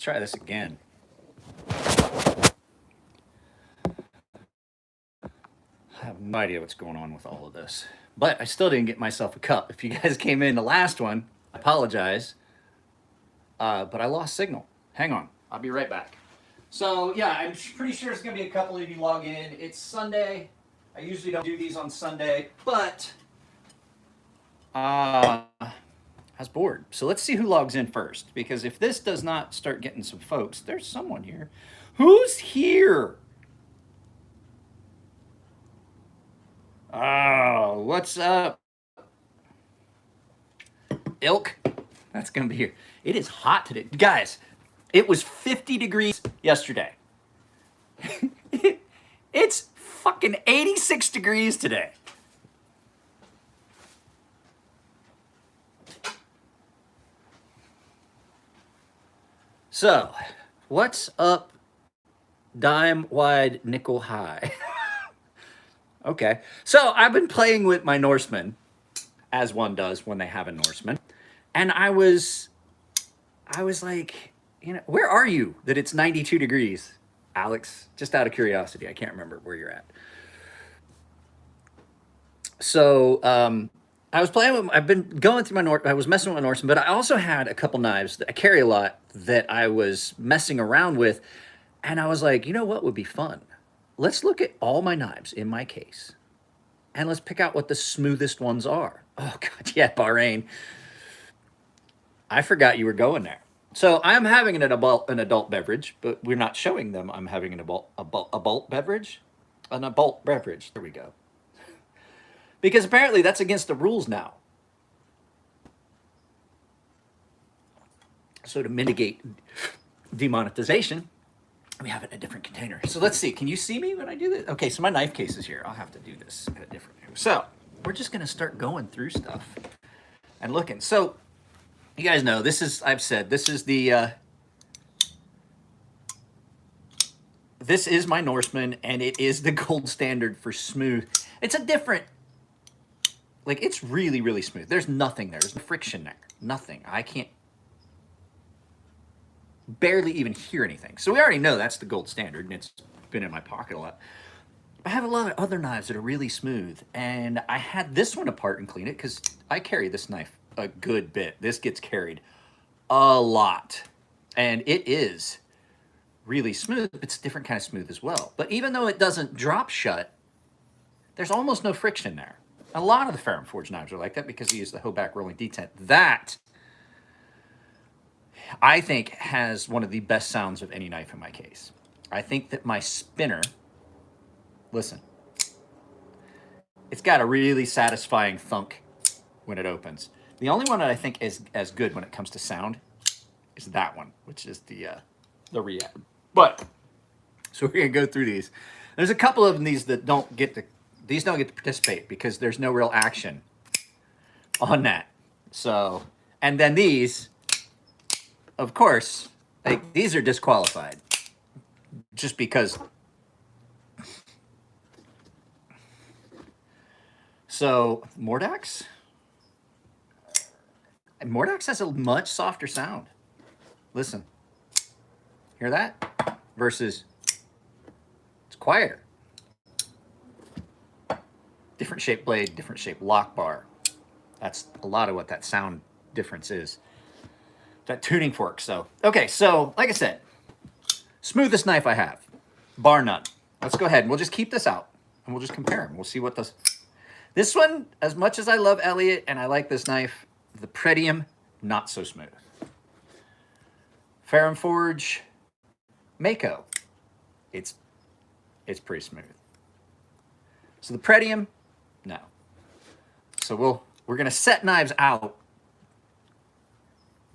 try this again. I have no idea what's going on with all of this. But I still didn't get myself a cup. If you guys came in the last one, I apologize. But I lost signal. Hang on. I'll be right back. So, yeah, I'm pretty sure it's going to be a couple of you log in. It's Sunday. I usually don't do these on Sunday, but I was bored. So let's see who logs in first. Because if this does not start getting some folks, there's someone here. Who's here? Oh, what's up? Ilk? That's going to be here. It is hot today. Guys, it was 50 degrees yesterday. It's fucking 86 degrees today. So, what's up, dime wide, nickel high? Okay, so I've been playing with my Norseman, as one does when they have a Norseman, and I was like, you know, where are you that it's 92 degrees, Alex? Just out of curiosity, I can't remember where you're at. So I was playing with, I've been going through I was messing with my Norseman, but I also had a couple knives that I carry a lot that I was messing around with, and I was like, you know what would be fun? Let's look at all my knives in my case, and let's pick out what the smoothest ones are. Oh God, yeah, Bahrain. I forgot you were going there. So I'm having an adult beverage, but we're not showing them I'm having an adult beverage. An adult beverage. There we go. Because apparently that's against the rules now. So to mitigate demonetization, we have it in a different container. So let's see. Can you see me when I do this? Okay, so my knife case is here. I'll have to do this at a different angle. So we're just going to start going through stuff and looking. So you guys know, this is, I've said, this is the, this is my Norseman, and it is the gold standard for smooth. It's a different, like, it's really, really smooth. There's nothing there. There's no friction there. Nothing. I can't barely even hear anything. So we already know that's the gold standard, and it's been in my pocket a lot. I have a lot of other knives that are really smooth, and I had this one apart and clean it because I carry this knife a good bit. This gets carried a lot, and it is really smooth. It's a different kind of smooth as well. But even though it doesn't drop shut, there's almost no friction there. A lot of the Ferrum Forge knives are like that because we use the Hoback rolling detent. That, I think, has one of the best sounds of any knife in my case. I think that my spinner, listen, it's got a really satisfying thunk when it opens. The only one that I think is as good when it comes to sound is that one, which is the Rehab. But, so we're going to go through these. There's a couple of these that don't get to, these don't get to participate because there's no real action on that. So, and then these, of course, like, these are disqualified just because. So, Mordax has a much softer sound. Listen, hear that? Versus, it's quieter. Different shaped blade, different shaped lock bar. That's a lot of what that sound difference is. That tuning fork. So, okay, so like I said, smoothest knife I have, bar none. Let's go ahead and we'll just keep this out and we'll just compare them. We'll see what this one, as much as I love Elliot and I like this knife, the Pretium, not so smooth. Ferrum Forge, Mako, it's pretty smooth. So the Pretium, no. So we're gonna set knives out.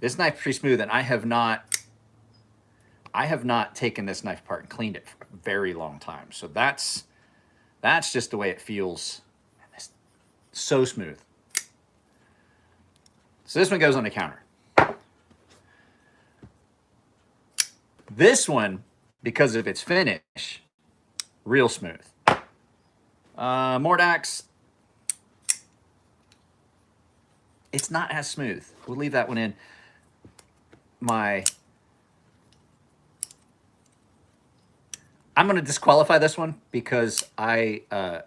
This knife's pretty smooth, and I have not taken this knife apart and cleaned it for a very long time. So that's just the way it feels. It's so smooth. So this one goes on the counter. This one, because of its finish, real smooth. Mordax, it's not as smooth. We'll leave that one in. My I'm going to disqualify this one because I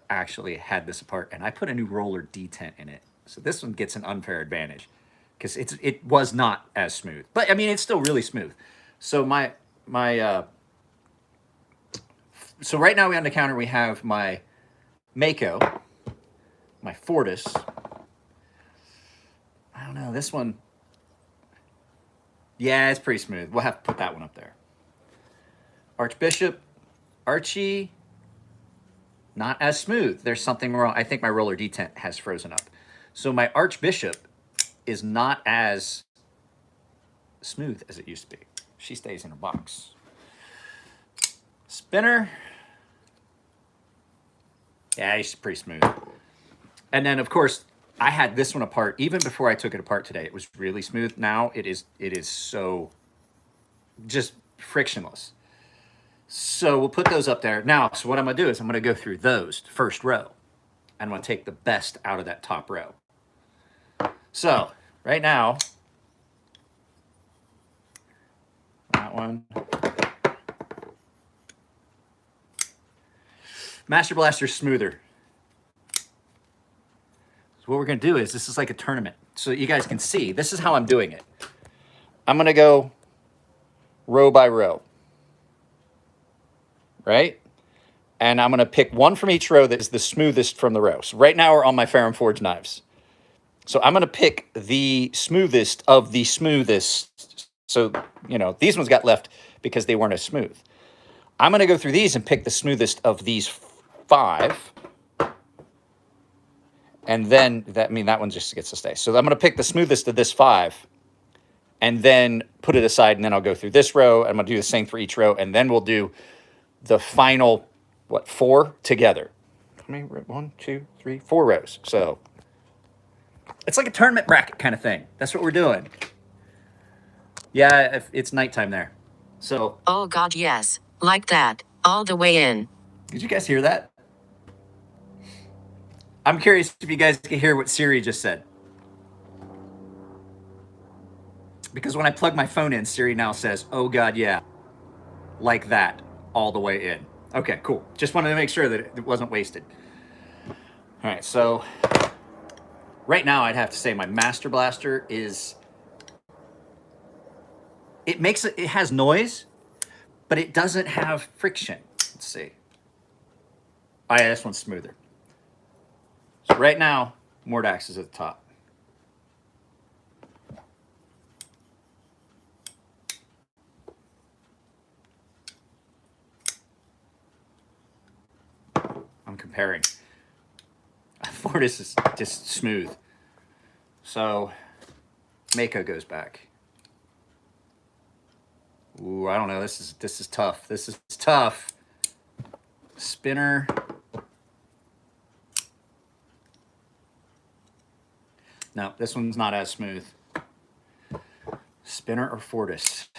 actually had this apart and I put a new roller detent in it. So this one gets an unfair advantage because it was not as smooth. But I mean, it's still really smooth. So so right now on the counter we have my Mako, my Fortis. I don't know, this one, yeah, it's pretty smooth. We'll have to put that one up there. Archbishop, Archie, not as smooth. There's something wrong. I think my roller detent has frozen up. So my Archbishop is not as smooth as it used to be. She stays in her box. Spinner, yeah, he's pretty smooth. And then of course I had this one apart even before I took it apart today. It was really smooth. Now it is so just frictionless. So we'll put those up there. Now, so what I'm going to do is I'm going to go through those first row. And I'm going to take the best out of that top row. So right now, that one. Master Blaster's smoother. So what we're going to do is, this is like a tournament. So you guys can see, this is how I'm doing it. I'm going to go row by row. Right? And I'm going to pick one from each row that is the smoothest from the row. So right now we're on my Ferrum Forge knives. So I'm going to pick the smoothest of the smoothest. So, you know, these ones got left because they weren't as smooth. I'm going to go through these and pick the smoothest of these 5. And then, that one just gets to stay. So I'm going to pick the smoothest of this 5 and then put it aside. And then I'll go through this row. I'm going to do the same for each row. And then we'll do the final, 4 together. I mean, 1, 2, 3, 4 rows. So it's like a tournament bracket kind of thing. That's what we're doing. Yeah, it's nighttime there. So. Oh God, yes. Like that. All the way in. Did you guys hear that? I'm curious if you guys can hear what Siri just said. Because when I plug my phone in, Siri now says, oh God, yeah. Like that. All the way in. Okay, cool. Just wanted to make sure that it wasn't wasted. All right, so right now I'd have to say my Master Blaster is, it has noise, but it doesn't have friction. Let's see. Oh yeah, this one's smoother. So right now, Mordax is at the top. I'm comparing. Fortis is just smooth. So Mako goes back. Ooh, I don't know. This is tough. This is tough. Spinner. No, this one's not as smooth. Spinner or Fortis?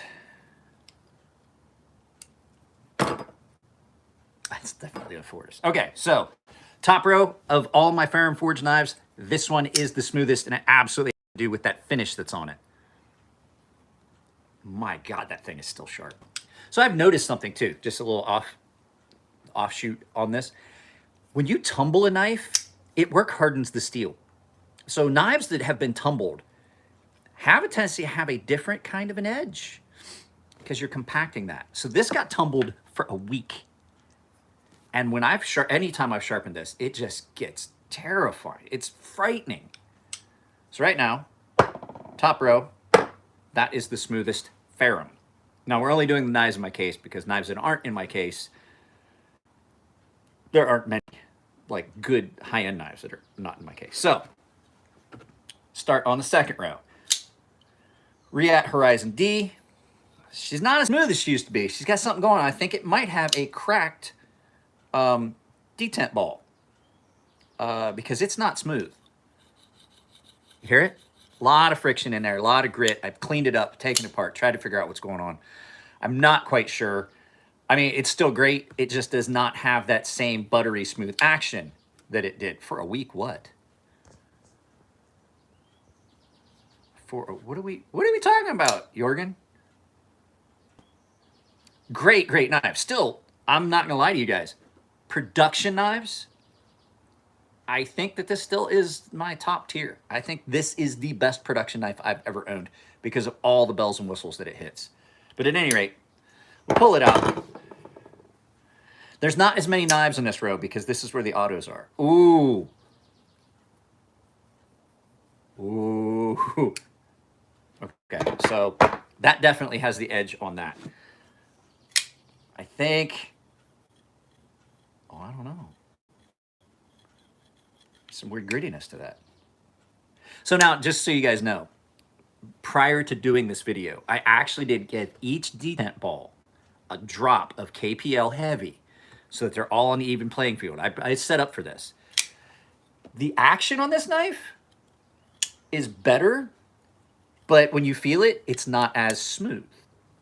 That's definitely a Fortis. Okay, so top row of all my Ferrum Forge knives, this one is the smoothest, and it absolutely has to do with that finish that's on it. My God, that thing is still sharp. So I've noticed something too, just a little offshoot on this. When you tumble a knife, it work hardens the steel. So knives that have been tumbled have a tendency to have a different kind of an edge because you're compacting that. So this got tumbled for a week. And when anytime I've sharpened this, it just gets terrifying. It's frightening. So right now, top row, that is the smoothest Ferrum. Now we're only doing the knives in my case because knives that aren't in my case, there aren't many like good high-end knives that are not in my case. So start on the second row. Riat Horizon D. She's not as smooth as she used to be. She's got something going on. I think it might have a cracked detent ball because it's not smooth. You hear it? A lot of friction in there, a lot of grit. I've cleaned it up, taken it apart, tried to figure out what's going on. I'm not quite sure. I mean, it's still great. It just does not have that same buttery smooth action that it did for a week. What? What are we talking about, Jorgen? Great knife. Still, I'm not gonna lie to you guys. Production knives, I think that this still is my top tier. I think this is the best production knife I've ever owned because of all the bells and whistles that it hits. But at any rate, we'll pull it out. There's not as many knives in this row because this is where the autos are. Ooh. Ooh. Okay, so that definitely has the edge on that. I think, oh, I don't know. Some weird grittiness to that. So now, just so you guys know, prior to doing this video, I actually did give each detent ball a drop of KPL heavy so that they're all on the even playing field. I set up for this. The action on this knife is better, but when you feel it, it's not as smooth.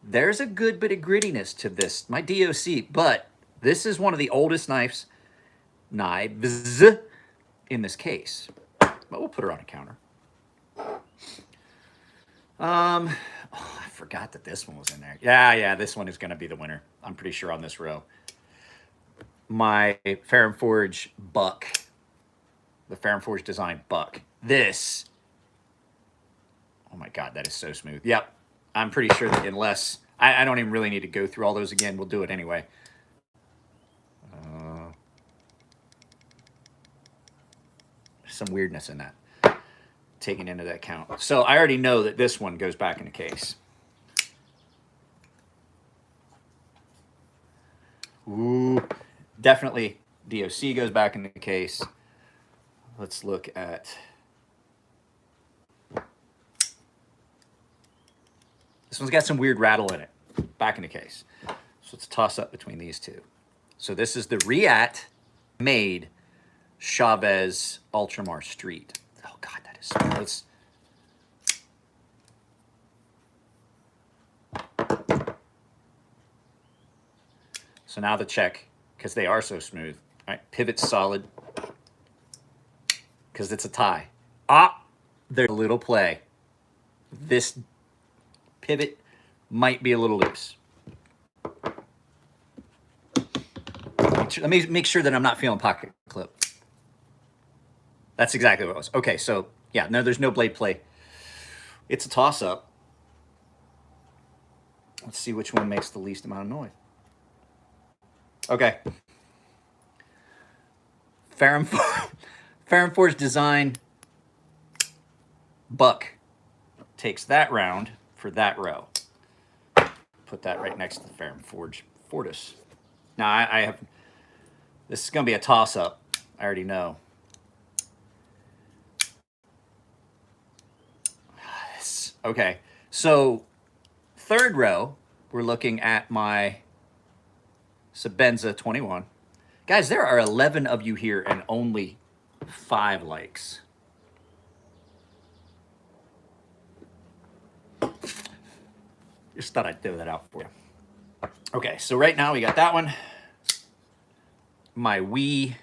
There's a good bit of grittiness to this, my DOC, but this is one of the oldest knives in this case. But we'll put her on a counter. Oh, I forgot that this one was in there. Yeah, this one is going to be the winner. I'm pretty sure on this row. My Fair & Forge buck, the Fair & Forge design buck. This, oh my God, that is so smooth. Yep, I'm pretty sure that unless, I don't even really need to go through all those again. We'll do it anyway. Some weirdness in that, taking into that count. So I already know that this one goes back in the case. Ooh, definitely DOC goes back in the case. Let's look at, this one's got some weird rattle in it, back in the case. So let's toss up between these two. So this is the Riat made Chavez Ultramar Street. Oh God, that is so nice. So now the check, because they are so smooth. All right, pivot's solid, because it's a tie. There's a little play. This pivot might be a little loose. Let me make sure that I'm not feeling pocket clip. That's exactly what it was. Okay, so yeah, no, there's no blade play. It's a toss-up. Let's see which one makes the least amount of noise. Okay. Fair & Forge design buck takes that round for that row. Put that right next to the Fair & Forge Fortis. Now I have, this is going to be a toss-up. I already know. Okay, so third row, we're looking at my Sebenza 21. Guys, there are 11 of you here and only 5 likes. Just thought I'd throw that out for you. Okay, so right now we got that one. My Wii.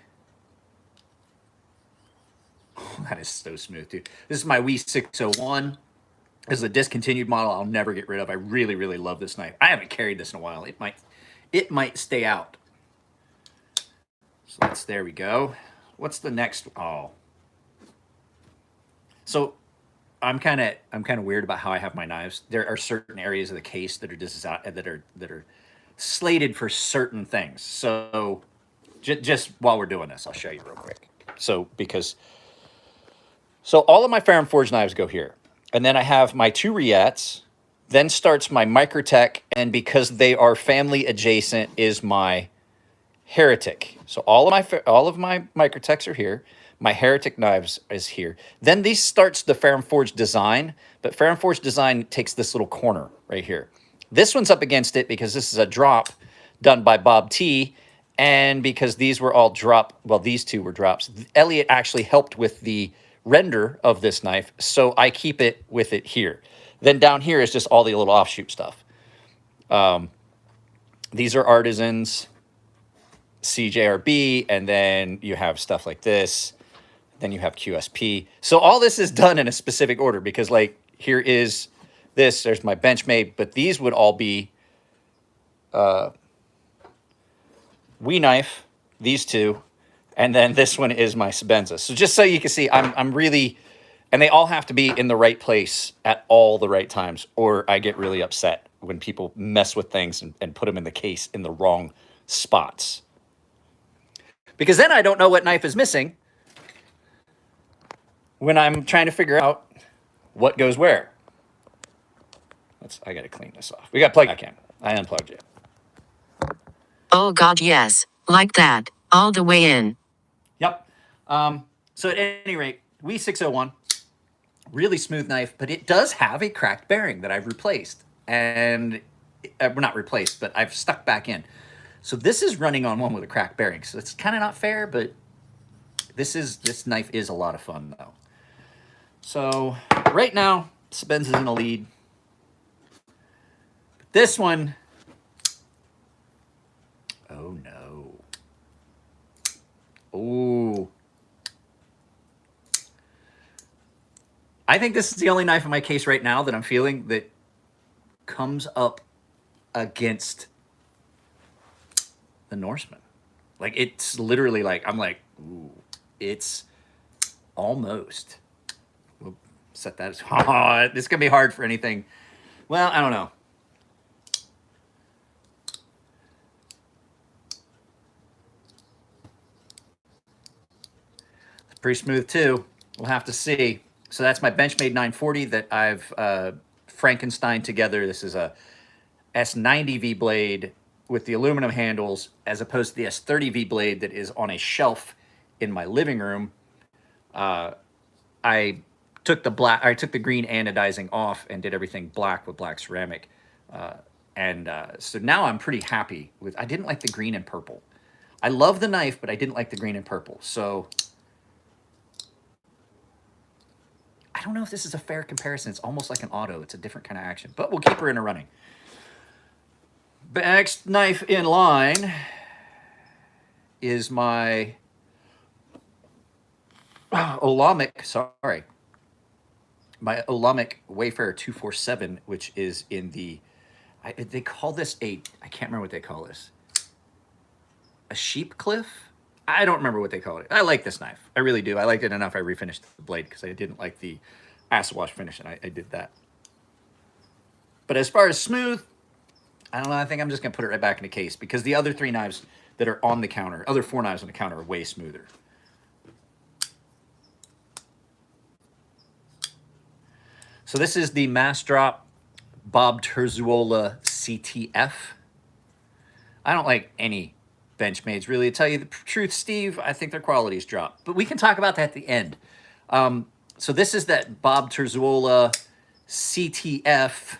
Oh, that is so smooth, too. This is my Wii 601. This is a discontinued model I'll never get rid of. I really, really love this knife. I haven't carried this in a while. It might stay out. So there we go. What's the next? Oh. So I'm kind of weird about how I have my knives. There are certain areas of the case that are slated for certain things. So just while we're doing this, I'll show you real quick. So all of my Fair & Forge knives go here. And then I have my 2 Riats, then starts my Microtech, and because they are family adjacent is my Heretic. So all of my Microtechs are here. My Heretic knives is here. Then these starts the Fair & Forge design, but Fair & Forge design takes this little corner right here. This one's up against it because this is a drop done by Bob T, and because these were all drop, well, these two were drops. Elliot actually helped with the render of this knife, so I keep it with it here. Then down here is just all the little offshoot stuff. These are Artisans, CJRB, and then you have stuff like this. Then you have QSP. So all this is done in a specific order because, like, here is this. There's my Benchmade, but these would all be We knife, these two, and then this one is my Sebenza. So just so you can see, I'm really, and they all have to be in the right place at all the right times, or I get really upset when people mess with things and put them in the case in the wrong spots. Because then I don't know what knife is missing when I'm trying to figure out what goes where. I got to clean this off. We got plug back in. I unplugged it. Oh God, yes. Like that. All the way in. Yep. So at any rate, We601, really smooth knife, but it does have a cracked bearing that I've replaced. And, well, not replaced, but I've stuck back in. So this is running on one with a cracked bearing. So it's kind of not fair, but this knife is a lot of fun, though. So right now, Sebenza's in the lead. This one, oh no. Oh. I think this is the only knife in my case right now that I'm feeling that comes up against the Norseman. Like, it's literally like, I'm like, ooh, it's almost. We'll set that as, oh, this is going to be hard for anything. Well, I don't know. It's pretty smooth too. We'll have to see. So that's my Benchmade 940 that I've Frankenstein together. This is a S90V blade with the aluminum handles as opposed to the S30V blade that is on a shelf in my living room. I took the green anodizing off and did everything black with black ceramic. So now I'm pretty happy with, I didn't like the green and purple. I love the knife, but I didn't like the green and purple. So I don't know if this is a fair comparison. It's almost like an auto. It's a different kind of action, but we'll keep her in a running. The next knife in line is my Olamic Wayfarer 247, which is in the, they call this I can't remember what they call this. A sheep cliff? I don't remember what they call it. I like this knife. I really do. I liked it enough I refinished the blade because I didn't like the acid wash finish, and I did that. But as far as smooth, I don't know. I think I'm just going to put it right back in the case because the other 3 knives that are on the counter, other 4 knives on the counter are way smoother. So this is the Mass Drop Bob Terzuola CTF. I don't like any Benchmades, really. To tell you the truth, Steve, I think their quality's dropped. But we can talk about that at the end. So this is that Bob Terzuola CTF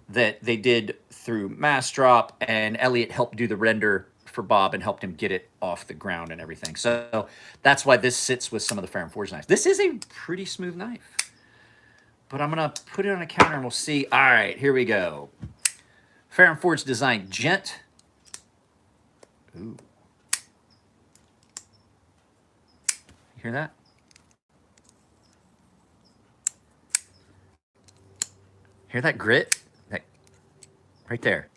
that they did through Mass Drop, and Elliot helped do the render for Bob and helped him get it off the ground and everything. So that's why this sits with some of the Fair & Forge knives. This is a pretty smooth knife. But I'm going to put it on a counter and we'll see. All right, here we go. Fair & Forge Design Gent. Ooh. You hear that? Hear that grit? Right there.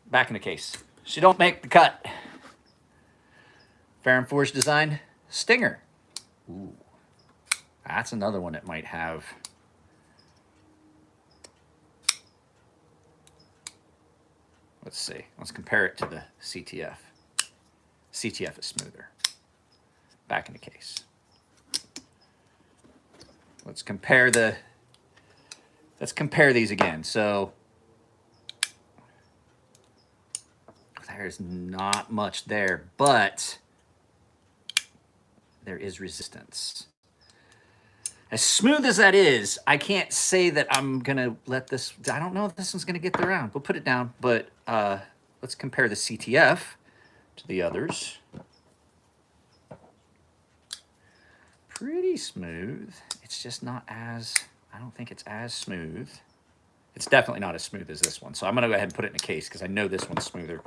Back in the case. She don't make the cut. Fair & Forge Design Stinger. Ooh. That's another one that might have. Let's see. Let's compare it to the CTF. CTF is smoother. Back in the case. Let's compare these again. So there's not much there, but there is resistance. As smooth as that is, I can't say that I'm going to let this, I don't know if this one's going to get the round. We'll put it down, but let's compare the CTF to the others. Pretty smooth. It's just not as, I don't think it's as smooth. It's definitely not as smooth as this one. So I'm going to go ahead and put it in a case because I know this one's smoother.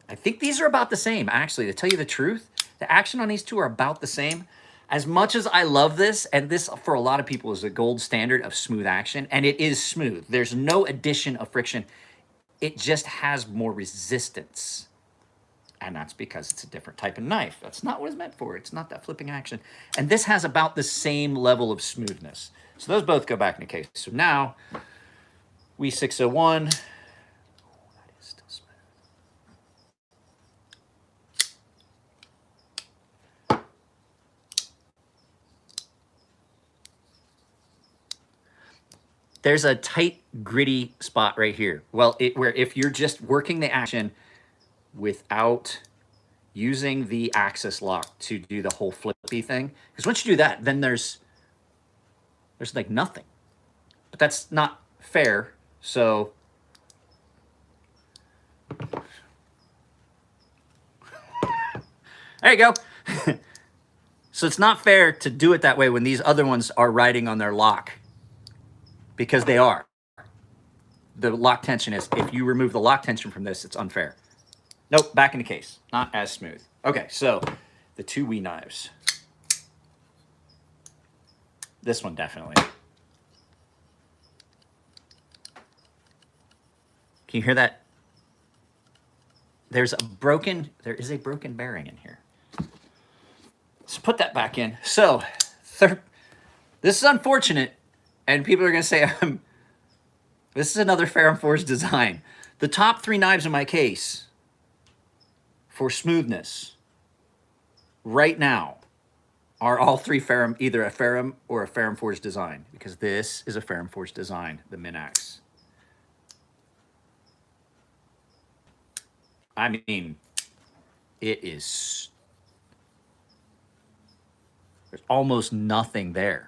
I think these are about the same, actually. To tell you the truth, the action on these two are about the same. As much as I love this, and this for a lot of people is the gold standard of smooth action, and it is smooth. There's no addition of friction. it just has more resistance. And that's because it's a different type of knife. That's not what it's meant for. It's not that flipping action. And this has about the same level of smoothness. So those both go back in the case. So now, W601. That is still smooth. There's a tight, gritty spot right here. Well, where if you're just working the action without using the axis lock to do the whole flippy thing, because once you do that, then there's like nothing. But that's not fair. So there you go. So it's not fair to do it that way when these other ones are riding on their lock. Because they are. The lock tension is, if you remove the lock tension from this, it's unfair. Nope, back in the case. Not as smooth. Okay, so the two Wii knives. This one definitely. Can you hear that? There is a broken bearing in here. Let's put that back in. So, this is unfortunate. And people are going to say, this is another Ferrum Forge design. The top three knives in my case for smoothness right now are all three Ferrum, either a Ferrum or a Ferrum Forge design, because this is a Ferrum Forge design, the Minax. I mean, it is, there's almost nothing there.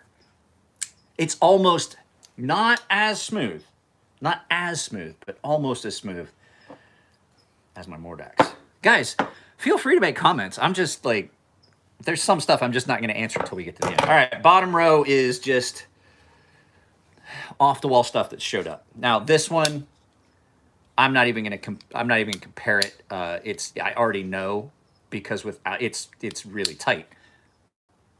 It's almost not as smooth, but almost as smooth as my Mordax. Guys, feel free to make comments. I'm just like, there's some stuff I'm just not going to answer until we get to the end. All right, bottom row is just off-the-wall stuff that showed up. Now, this one, I'm not even going to compare it. I already know because it's really tight.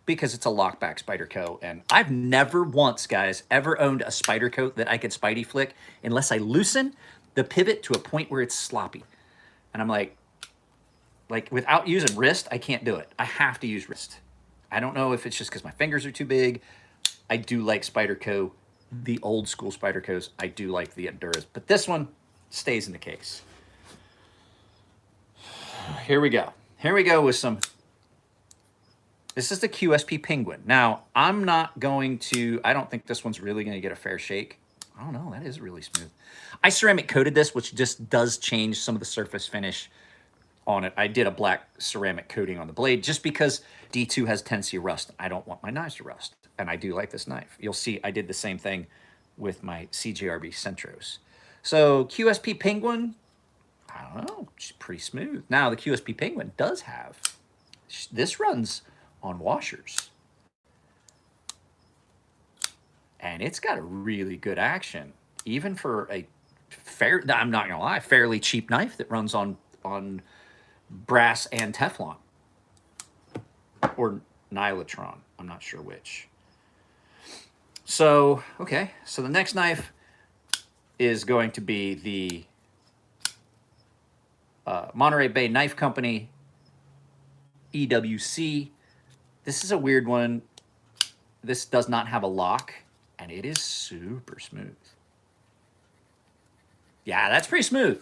Because it's a lockback Spyderco. And I've never once, guys, ever owned a Spyderco that I could Spidey flick unless I loosen the pivot to a point where it's sloppy. And I'm like without using wrist, I can't do it. I have to use wrist. I don't know if it's just because my fingers are too big. I do like Spyderco, the old school Spydercos. I do like the Enduras. But this one stays in the case. Here we go. Here we go with some... This is the Qsp Penguin. Now, I'm not going to... I don't think this one's really going to get a fair shake. I don't know. That is really smooth. I ceramic coated this, which just does change some of the surface finish on it. I did a black ceramic coating on the blade just because D2 has tendency to rust. I don't want my knives to rust. And I do like this knife. You'll see I did the same thing with my CJRB Centros. So, Qsp Penguin, I don't know. It's pretty smooth. Now, the Qsp Penguin does have... This runs... on washers. And it's got a really good action, even for a I'm not gonna lie, fairly cheap knife that runs on brass and Teflon. Or Nylatron, I'm not sure which. So, okay, so the next knife is going to be the Monterey Bay Knife Company EWC. This is a weird one. This does not have a lock, and it is super smooth. Yeah, that's pretty smooth.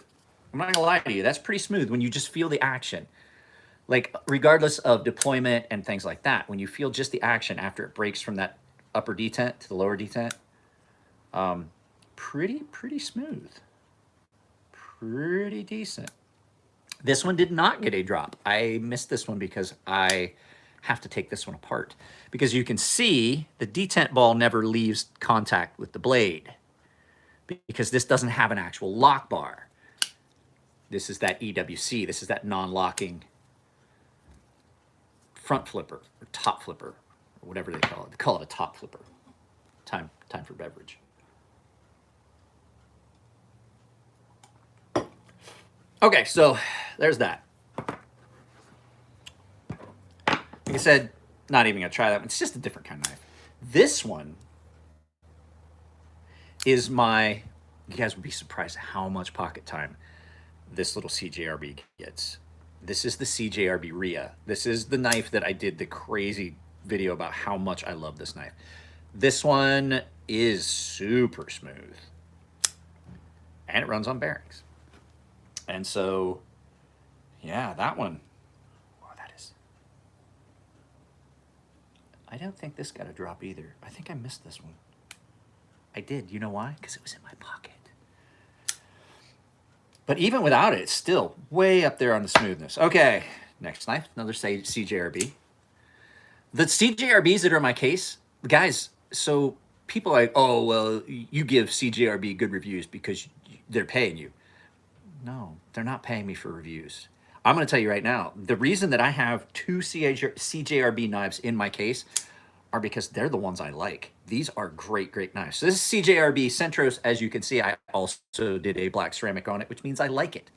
I'm not gonna lie to you. That's pretty smooth when you just feel the action. Like, regardless of deployment and things like that, when you feel just the action after it breaks from that upper detent to the lower detent, pretty smooth. Pretty decent. This one did not get a drop. I missed this one because I have to take this one apart. Because you can see the detent ball never leaves contact with the blade. Because this doesn't have an actual lock bar. This is that EWC. This is that non-locking front flipper or top flipper or whatever they call it. They call it a top flipper. Time for beverage. Okay, so there's that. Like I said, not even gonna try that one. It's just a different kind of knife. This one is my You guys would be surprised how much pocket time this little CJRB gets. This is the CJRB Rhea. This is the knife that I did the crazy video about how much I love this knife. This one is super smooth. And it runs on bearings. And so, yeah, that one. Oh, that is. I don't think this got a drop either. I think I missed this one. I did. You know why? Because it was in my pocket. But even without it, it's still way up there on the smoothness. Okay, next knife, another CJRB. The CJRBs that are in my case, guys, so people are like, oh, well, you give CJRB good reviews because they're paying you. No, they're not paying me for reviews. I'm going to tell you right now, the reason that I have two CJRB knives in my case are because they're the ones I like. These are great, great knives. So this is CJRB Centros. As you can see, I also did a black ceramic on it, which means I like it.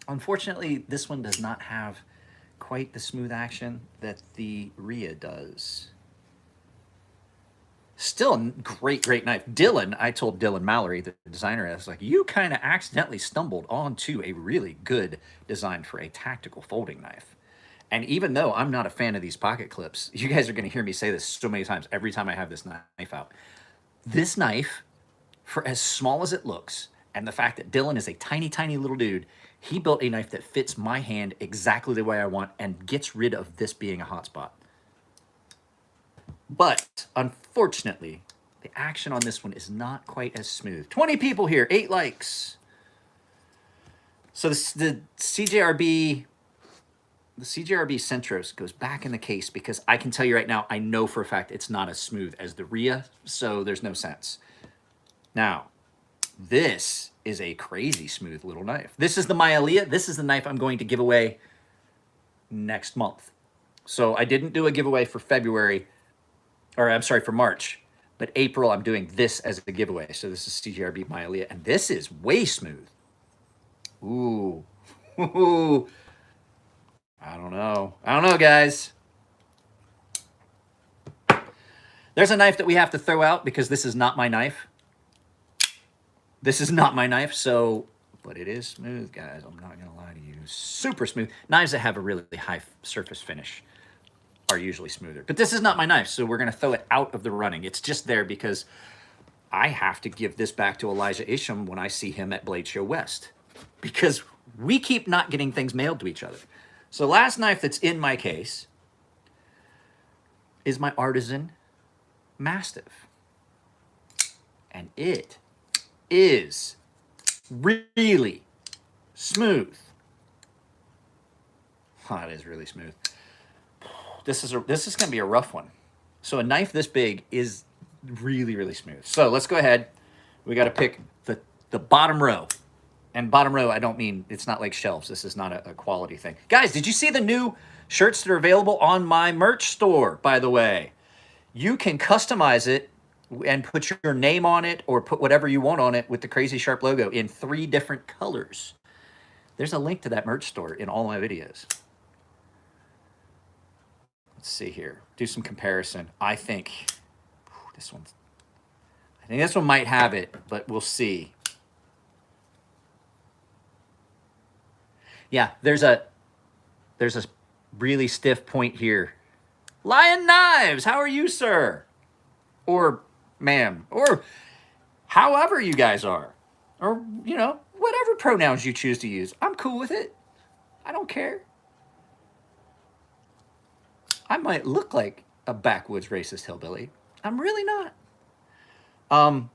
Unfortunately, this one does not have quite the smooth action that the Rhea does. Still a great, great knife. Dylan, I told Dylan Mallory, the designer, I was like, you kind of accidentally stumbled onto a really good design for a tactical folding knife. And even though I'm not a fan of these pocket clips, you guys are going to hear me say this so many times every time I have this knife out. This knife, for as small as it looks, and the fact that Dylan is a tiny, tiny little dude, he built a knife that fits my hand exactly the way I want and gets rid of this being a hotspot. But unfortunately, the action on this one is not quite as smooth. 20 people here, 8 likes. So the CJRB Centros goes back in the case because I can tell you right now, I know for a fact it's not as smooth as the Rhea, so there's no sense. Now, this is a crazy smooth little knife. This is the Malibu. This is the knife I'm going to give away next month. So I didn't do a giveaway for February, or I'm sorry, for March. But April, I'm doing this as a giveaway. So this is CJRB Malibu, and this is way smooth. Ooh. Ooh. I don't know, guys. There's a knife that we have to throw out because this is not my knife. This is not my knife, so, but it is smooth, guys. I'm not going to lie to you. Super smooth. Knives that have a really high surface finish are usually smoother. But this is not my knife, so we're going to throw it out of the running. It's just there because I have to give this back to Elijah Isham when I see him at Blade Show West. Because we keep not getting things mailed to each other. So last knife that's in my case is my Artisan Mastiff. And it is really smooth. Oh, it is really smooth. This is going to be a rough one. So a knife this big is really, really smooth. So let's go ahead. We got to pick the bottom row. And bottom row, I don't mean, it's not like shelves. This is not a quality thing. Guys, did you see the new shirts that are available on my merch store, by the way? You can customize it and put your name on it or put whatever you want on it with the Crazy Sharp logo in 3 different colors. There's a link to that merch store in all my videos. Let's see here. Do some comparison. I think this one might have it, but we'll see. Yeah, there's a really stiff point here. Lion Knives, how are you, sir? Or ma'am, or however you guys are. Or, you know, whatever pronouns you choose to use. I'm cool with it. I don't care. I might look like a backwoods racist hillbilly. I'm really not.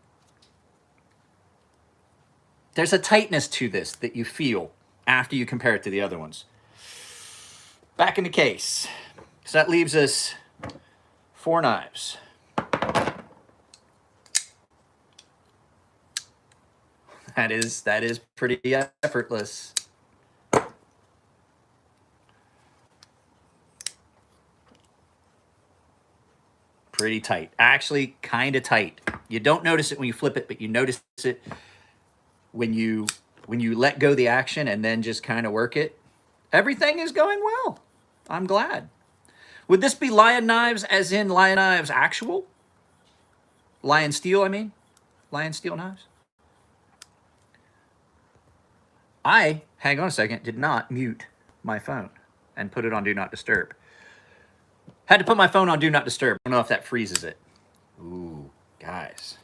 There's a tightness to this that you feel after you compare it to the other ones. Back in the case. So that leaves us 4 knives. That is pretty effortless. Pretty tight. Actually, kind of tight. You don't notice it when you flip it, but you notice it when you let go the action and then just kind of work it. Everything is going well. I'm glad. Would this be Lion Knives as in Lion Knives actual? Lion steel, I mean. Lion steel knives. Hang on a second, did not mute my phone and put it on Do Not Disturb. Had to put my phone on Do Not Disturb. I don't know if that freezes it. Ooh, guys.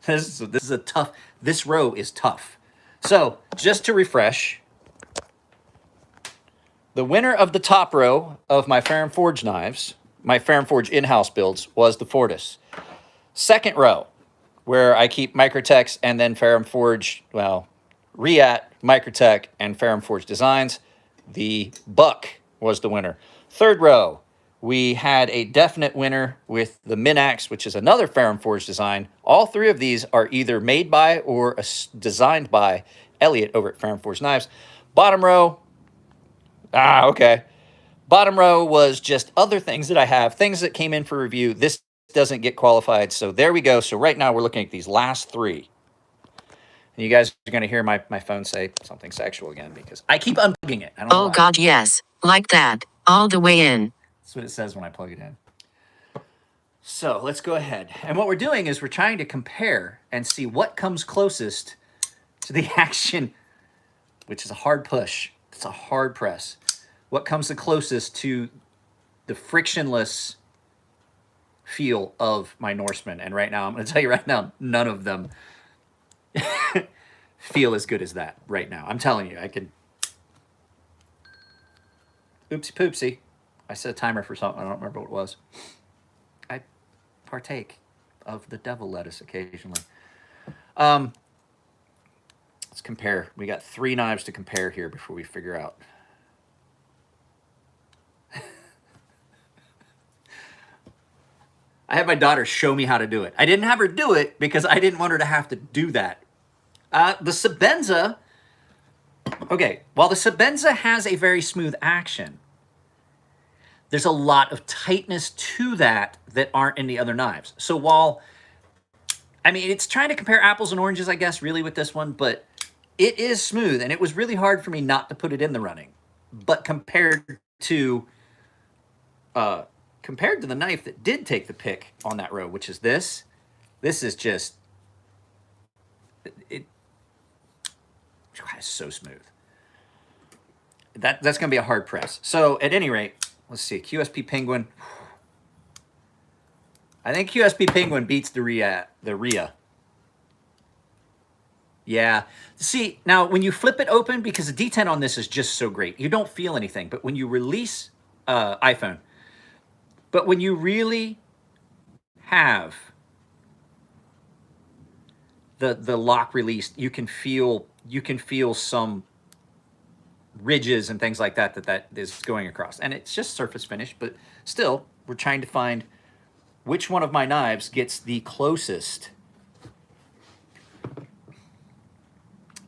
This is a tough, this row is tough. So, just to refresh, the winner of the top row of my Ferrum Forge knives, my Ferrum Forge in-house builds, was the Fortis. Second row, where I keep Microtechs and then Ferrum Forge, well, Riat, Microtech, and Ferrum Forge designs, the Buck was the winner. Third row, we had a definite winner with the Minax, which is another Ferrum Forge design. All three of these are either made by or designed by Elliot over at Ferrum Forge Knives. Bottom row, okay. Bottom row was just other things that I have, things that came in for review. This doesn't get qualified, so there we go. So right now we're looking at these last three. And you guys are going to hear my phone say something sexual again because I keep unplugging it. I don't know Oh why. God, yes. Like that. All the way in. That's what it says when I plug it in. So let's go ahead. And what we're doing is we're trying to compare and see what comes closest to the action, which is a hard push. It's a hard press. What comes the closest to the frictionless feel of my Norseman? And right now, I'm going to tell you right now, none of them feel as good as that right now. I'm telling you, I could... Oopsie poopsie. I set a timer for something. I don't remember what it was. I partake of the devil lettuce occasionally. Let's compare. We got 3 knives to compare here before we figure out. I had my daughter show me how to do it. I didn't have her do it because I didn't want her to have to do that. The Sebenza, okay, while the Sebenza has a very smooth action, there's a lot of tightness to that aren't in the other knives. So while, I mean, it's trying to compare apples and oranges, I guess, really with this one, but it is smooth, and it was really hard for me not to put it in the running. But compared to the knife that did take the pick on that row, which is this is just, it's so smooth. That's going to be a hard press. So at any rate, let's see, Qsp Penguin. I think Qsp Penguin beats the Ria. Yeah. See, now when you flip it open, because the detent on this is just so great, you don't feel anything. But when you release iPhone, but when you really have the lock released, you can feel some ridges and things like that is going across. And it's just surface finish, but still, we're trying to find which one of my knives gets the closest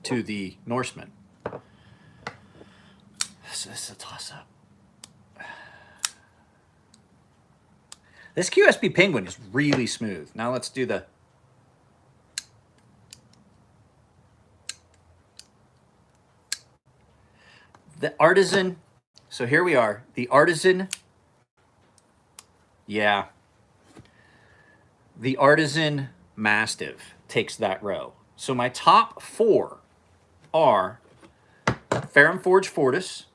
to the Norseman. So this is a toss-up. This Qsp Penguin is really smooth. Now let's do the... The Artisan. So here we are. The Artisan. Yeah. The Artisan Mastiff takes that row. So my top 4 are Ferrum Forge Fortis,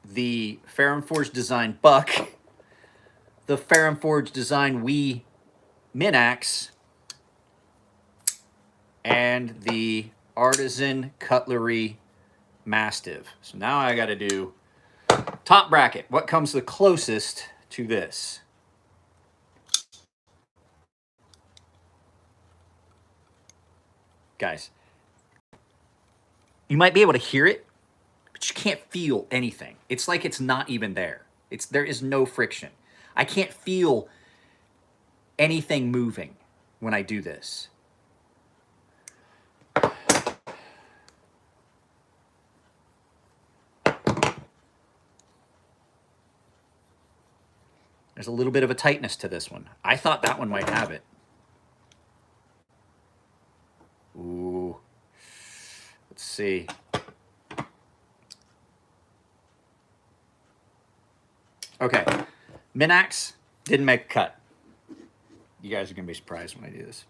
the Ferrum Forge Design Buck, the Ferrum Forge Design Wee Minax, and the Artisan Cutlery Mastiff. So now I got to do top bracket. What comes the closest to this? Guys, you might be able to hear it, but you can't feel anything. It's like it's not even there. There is no friction. I can't feel anything moving when I do this. There's a little bit of a tightness to this one. I thought that one might have it. Ooh. Let's see. Okay. Minax didn't make a cut. You guys are going to be surprised when I do this.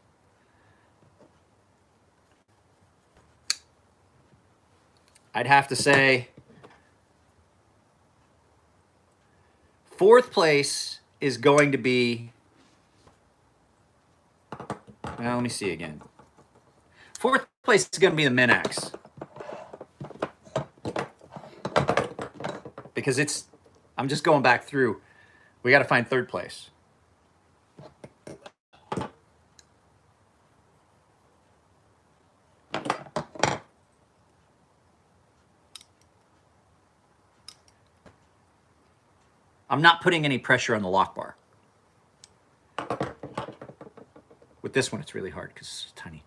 I'd have to say fourth place is going to be, well, let me see again. Fourth place is going to be the Minax. Because I'm just going back through. We got to find third place. I'm not putting any pressure on the lock bar. With this one, it's really hard because it's tiny.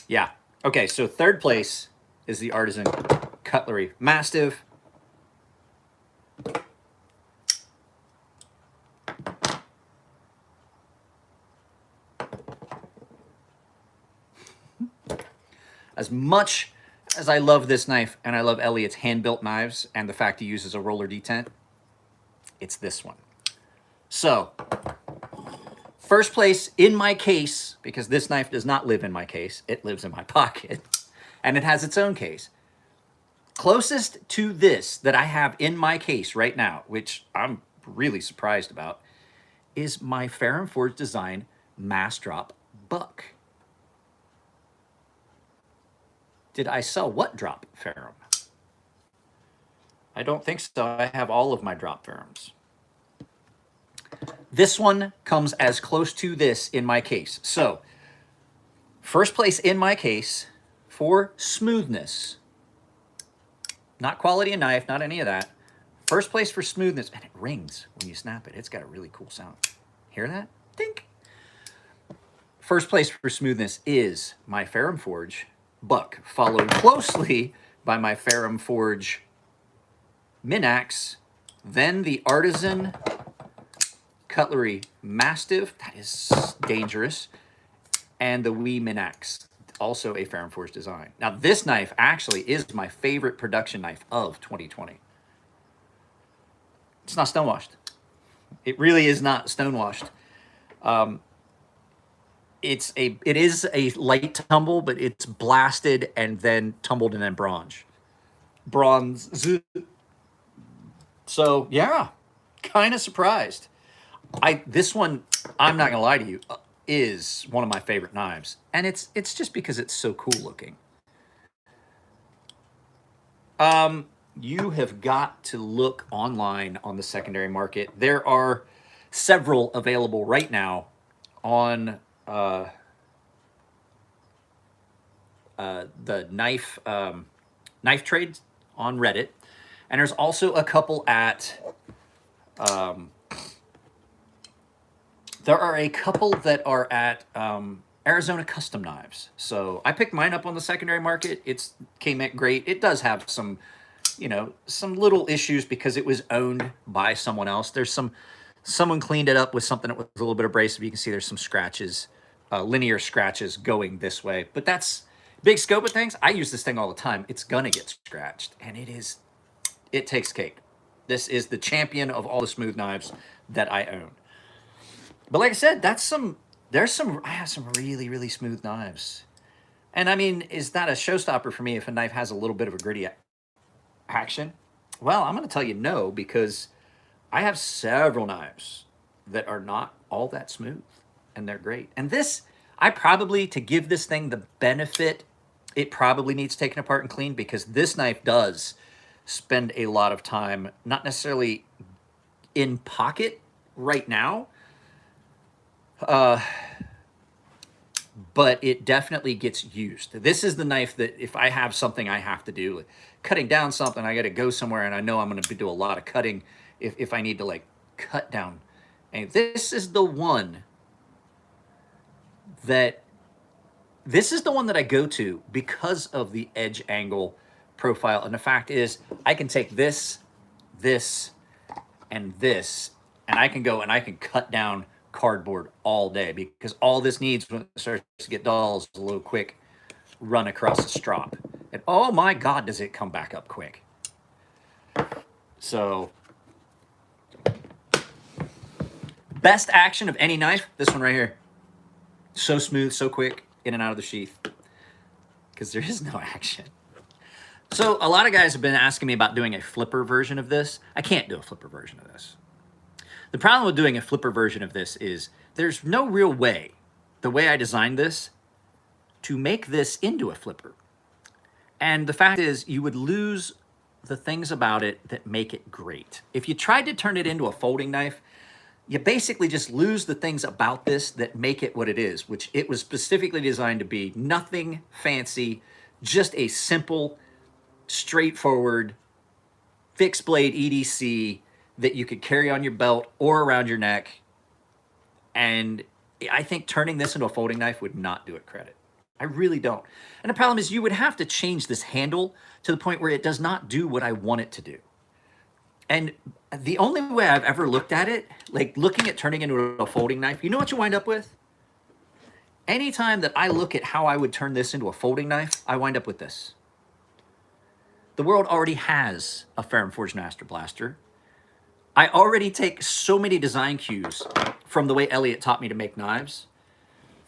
Yeah. Okay, so third place is the Artisan Cutlery Mastiff. As much as I love this knife, and I love Elliot's hand-built knives, and the fact he uses a roller detent, it's this one. So, first place in my case, because this knife does not live in my case, it lives in my pocket, and it has its own case. Closest to this that I have in my case right now, which I'm really surprised about, is my Ferrum Forge Design Mass Drop Buck. Did I sell what drop Ferrum? I don't think so. I have all of my drop Ferrums. This one comes as close to this in my case. So, first place in my case for smoothness. Not quality of knife, not any of that. First place for smoothness, and it rings when you snap it. It's got a really cool sound. Hear that? Dink. First place for smoothness is my Ferrum Forge Buck, followed closely by my Ferrum Forge Minax, then the Artisan Cutlery Mastiff, that is dangerous, and the Wee Minax, also a Ferrum Forge design. Now, this knife actually is my favorite production knife of 2020. It's not stonewashed. It really is not stonewashed. It is a light tumble, but it's blasted and then tumbled and then bronze. So yeah, kind of surprised. This one, I'm not gonna lie to you, is one of my favorite knives, and it's just because it's so cool looking. You have got to look online on the secondary market. There are several available right now on the knife trades on Reddit, and there's also a couple at there are a couple that are at Arizona Custom Knives. So I picked mine up on the secondary market. It came in great. It does have some, some little issues because it was owned by someone else. There's someone cleaned it up with something that was a little bit abrasive. You can see there's some scratches, linear scratches going this way. But that's big scope of things. I use this thing all the time. It's gonna get scratched, and it takes cake. This is the champion of all the smooth knives that I own. But like I said, I have some really, really smooth knives. And I mean, is that a showstopper for me if a knife has a little bit of a gritty action? Well, I'm going to tell you no, because I have several knives that are not all that smooth, and they're great. And this, to give this thing the benefit, it probably needs taken apart and cleaned, because this knife does spend a lot of time, not necessarily in pocket right now, but it definitely gets used. This is the knife that if I have something I have to do, like cutting down something, I got to go somewhere, and I know I'm going to do a lot of cutting if I need to like cut down. And this is the one that I go to because of the edge angle profile. And the fact is, I can take this, and this, and I can go and I can cut down cardboard all day, because all this needs when it starts to get dull is a little quick run across the strop. And oh my God, does it come back up quick. So, best action of any knife, this one right here. So smooth, so quick, in and out of the sheath. Because there is no action. So a lot of guys have been asking me about doing a flipper version of this. I can't do a flipper version of this. The problem with doing a flipper version of this is there's no real way, the way I designed this, to make this into a flipper. And the fact is, you would lose the things about it that make it great. If you tried to turn it into a folding knife, you basically just lose the things about this that make it what it is, which it was specifically designed to be. Nothing fancy, just a simple, straightforward, fixed blade EDC that you could carry on your belt or around your neck. And I think turning this into a folding knife would not do it credit. I really don't. And the problem is you would have to change this handle to the point where it does not do what I want it to do. And the only way I've ever looked at it, like looking at turning into a folding knife, you know what you wind up with? Anytime that I look at how I would turn this into a folding knife, I wind up with this. The world already has a Ferrum Forge Master Blaster. I already take so many design cues from the way Elliot taught me to make knives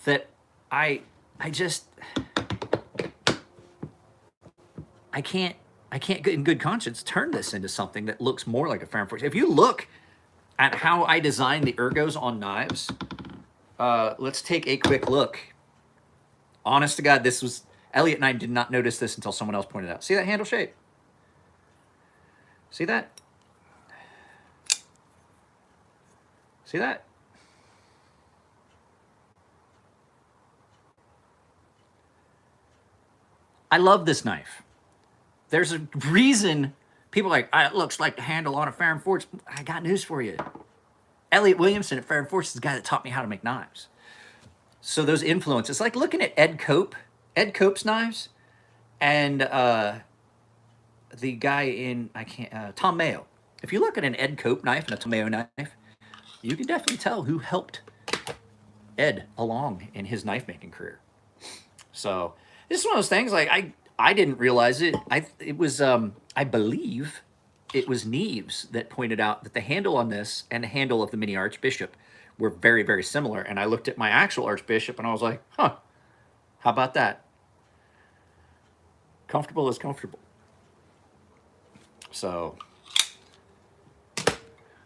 that I can't in good conscience turn this into something that looks more like a Ferrum Forge. If you look at how I design the ergos on knives, let's take a quick look. Honest to God, this was, Elliot and I did not notice this until someone else pointed out. See that handle shape? See that? See that? I love this knife. There's a reason people are like, it looks like the handle on a Ferrum Forge. I got news for you. Elliot Williamson at Ferrum Forge is the guy that taught me how to make knives. So those influences, like looking at Ed Cope's knives, and the guy in, Tom Mayo. If you look at an Ed Cope knife and a Tom Mayo knife, you can definitely tell who helped Ed along in his knife making career. So this is one of those things, like I didn't realize it. It was I believe it was Neves that pointed out that the handle on this and the handle of the mini Archbishop were very, very similar. And I looked at my actual Archbishop and I was like, huh, how about that? Comfortable is comfortable. So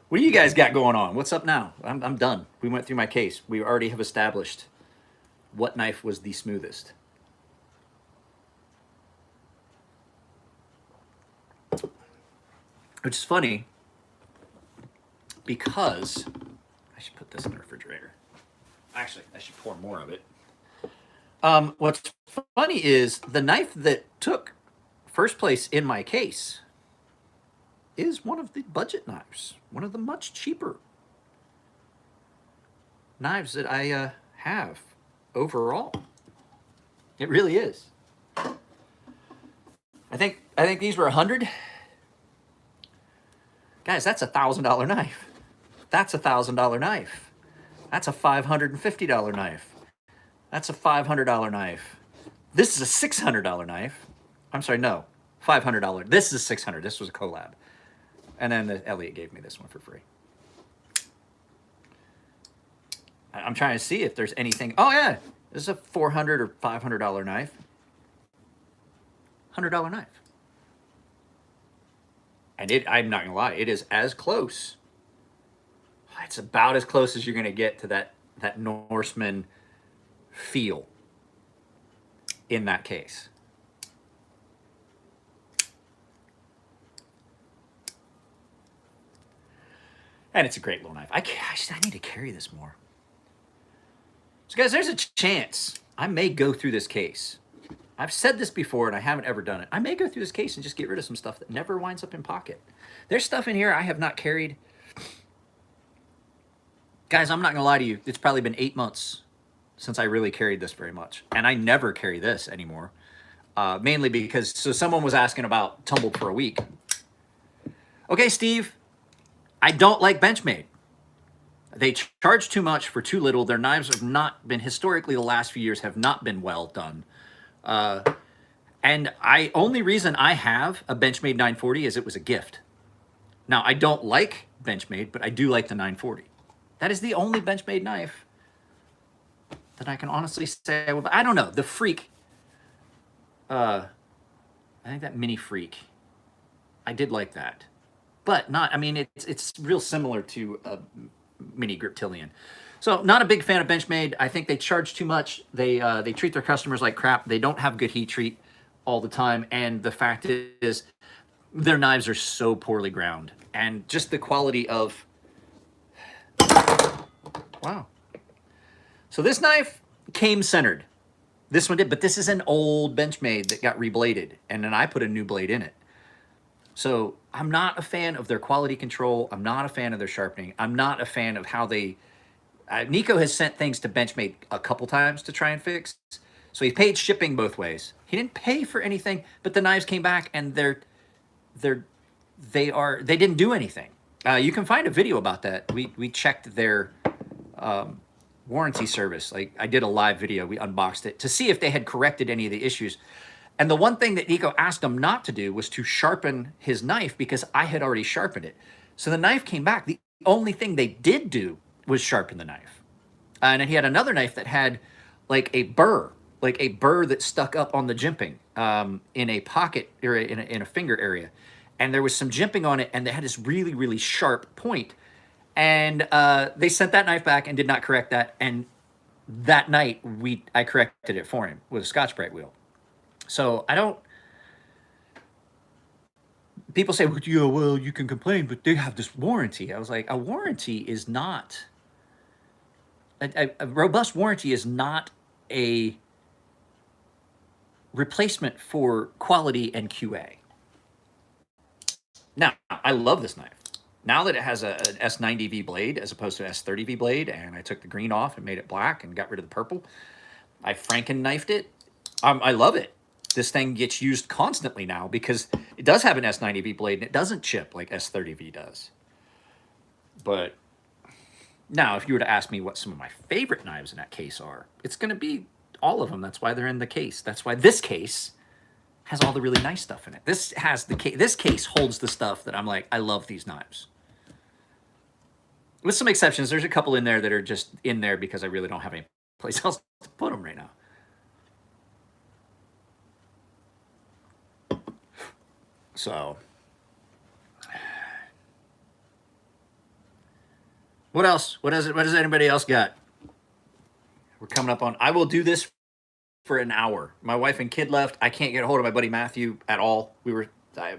what do you guys got going on? What's up now? I'm done. We went through my case. We already have established what knife was the smoothest. Which is funny because I should put this in the refrigerator. Actually, I should pour more of it. What's funny is the knife that took first place in my case is one of the budget knives, one of the much cheaper knives that I have overall. It really is. I think these were $100. Guys, that's $1,000 knife. That's $1,000 knife. That's a $550 knife. That's a $500 knife. This is a $600 knife. I'm sorry, no, $500. This is $600. This was a collab. And then Elliot gave me this one for free. I'm trying to see if there's anything. Oh yeah, this is a $400 or $500 knife. $100 knife. And I'm not gonna lie, it is as close. It's about as close as you're gonna get to that Norseman feel in that case. And it's a great little knife. I need to carry this more. So guys, there's a chance I may go through this case. I've said this before and I haven't ever done it. I may go through this case and just get rid of some stuff that never winds up in pocket. There's stuff in here I have not carried. Guys, I'm not gonna lie to you. It's probably been 8 months since I really carried this very much. And I never carry this anymore. Mainly because, so someone was asking about Tumbled for a Week. Okay, Steve, I don't like Benchmade. They charge too much for too little. Their knives have not been, historically, the last few years have not been well done. And only reason I have a Benchmade 940 is it was a gift. Now, I don't like Benchmade, but I do like the 940. That is the only Benchmade knife that I can honestly say I would. I don't know. The Freak, I think that Mini Freak, I did like that. But not, I mean, it's real similar to a Mini Griptilian. So not a big fan of Benchmade. I think they charge too much. They treat their customers like crap. They don't have good heat treat all the time. And the fact is, their knives are so poorly ground. And just the quality of... Wow. So this knife came centered. This one did, but this is an old Benchmade that got rebladed. And then I put a new blade in it. So I'm not a fan of their quality control. I'm not a fan of their sharpening. I'm not a fan of how they... Nico has sent things to Benchmade a couple times to try and fix. So he paid shipping both ways. He didn't pay for anything, but the knives came back and they didn't do anything. You can find a video about that. We checked their warranty service. Like, I did a live video. We unboxed it to see if they had corrected any of the issues. And the one thing that Nico asked them not to do was to sharpen his knife because I had already sharpened it. So the knife came back. The only thing they did do was sharpen the knife. And then he had another knife that had like a burr that stuck up on the jimping in a pocket or in a finger area. And there was some jimping on it, and they had this really, really sharp point. And they sent that knife back and did not correct that. And that night, I corrected it for him with a Scotch-Brite wheel. So I don't... People say, well, you can complain, but they have this warranty. I was like, a warranty is not... A robust warranty is not a replacement for quality and QA. Now, I love this knife. Now that it has an S90V blade as opposed to an S30V blade, and I took the green off and made it black and got rid of the purple, I Franken-knifed it. I love it. This thing gets used constantly now because it does have an S90V blade and it doesn't chip like S30V does. But now, if you were to ask me what some of my favorite knives in that case are, it's going to be all of them. That's why they're in the case. That's why this case has all the really nice stuff in it. This case holds the stuff that I'm like, I love these knives. With some exceptions, there's a couple in there that are just in there because I really don't have any place else to put them right now. So, what else? What does anybody else got? We're coming up on... I will do this for an hour. My wife and kid left. I can't get a hold of my buddy Matthew at all. I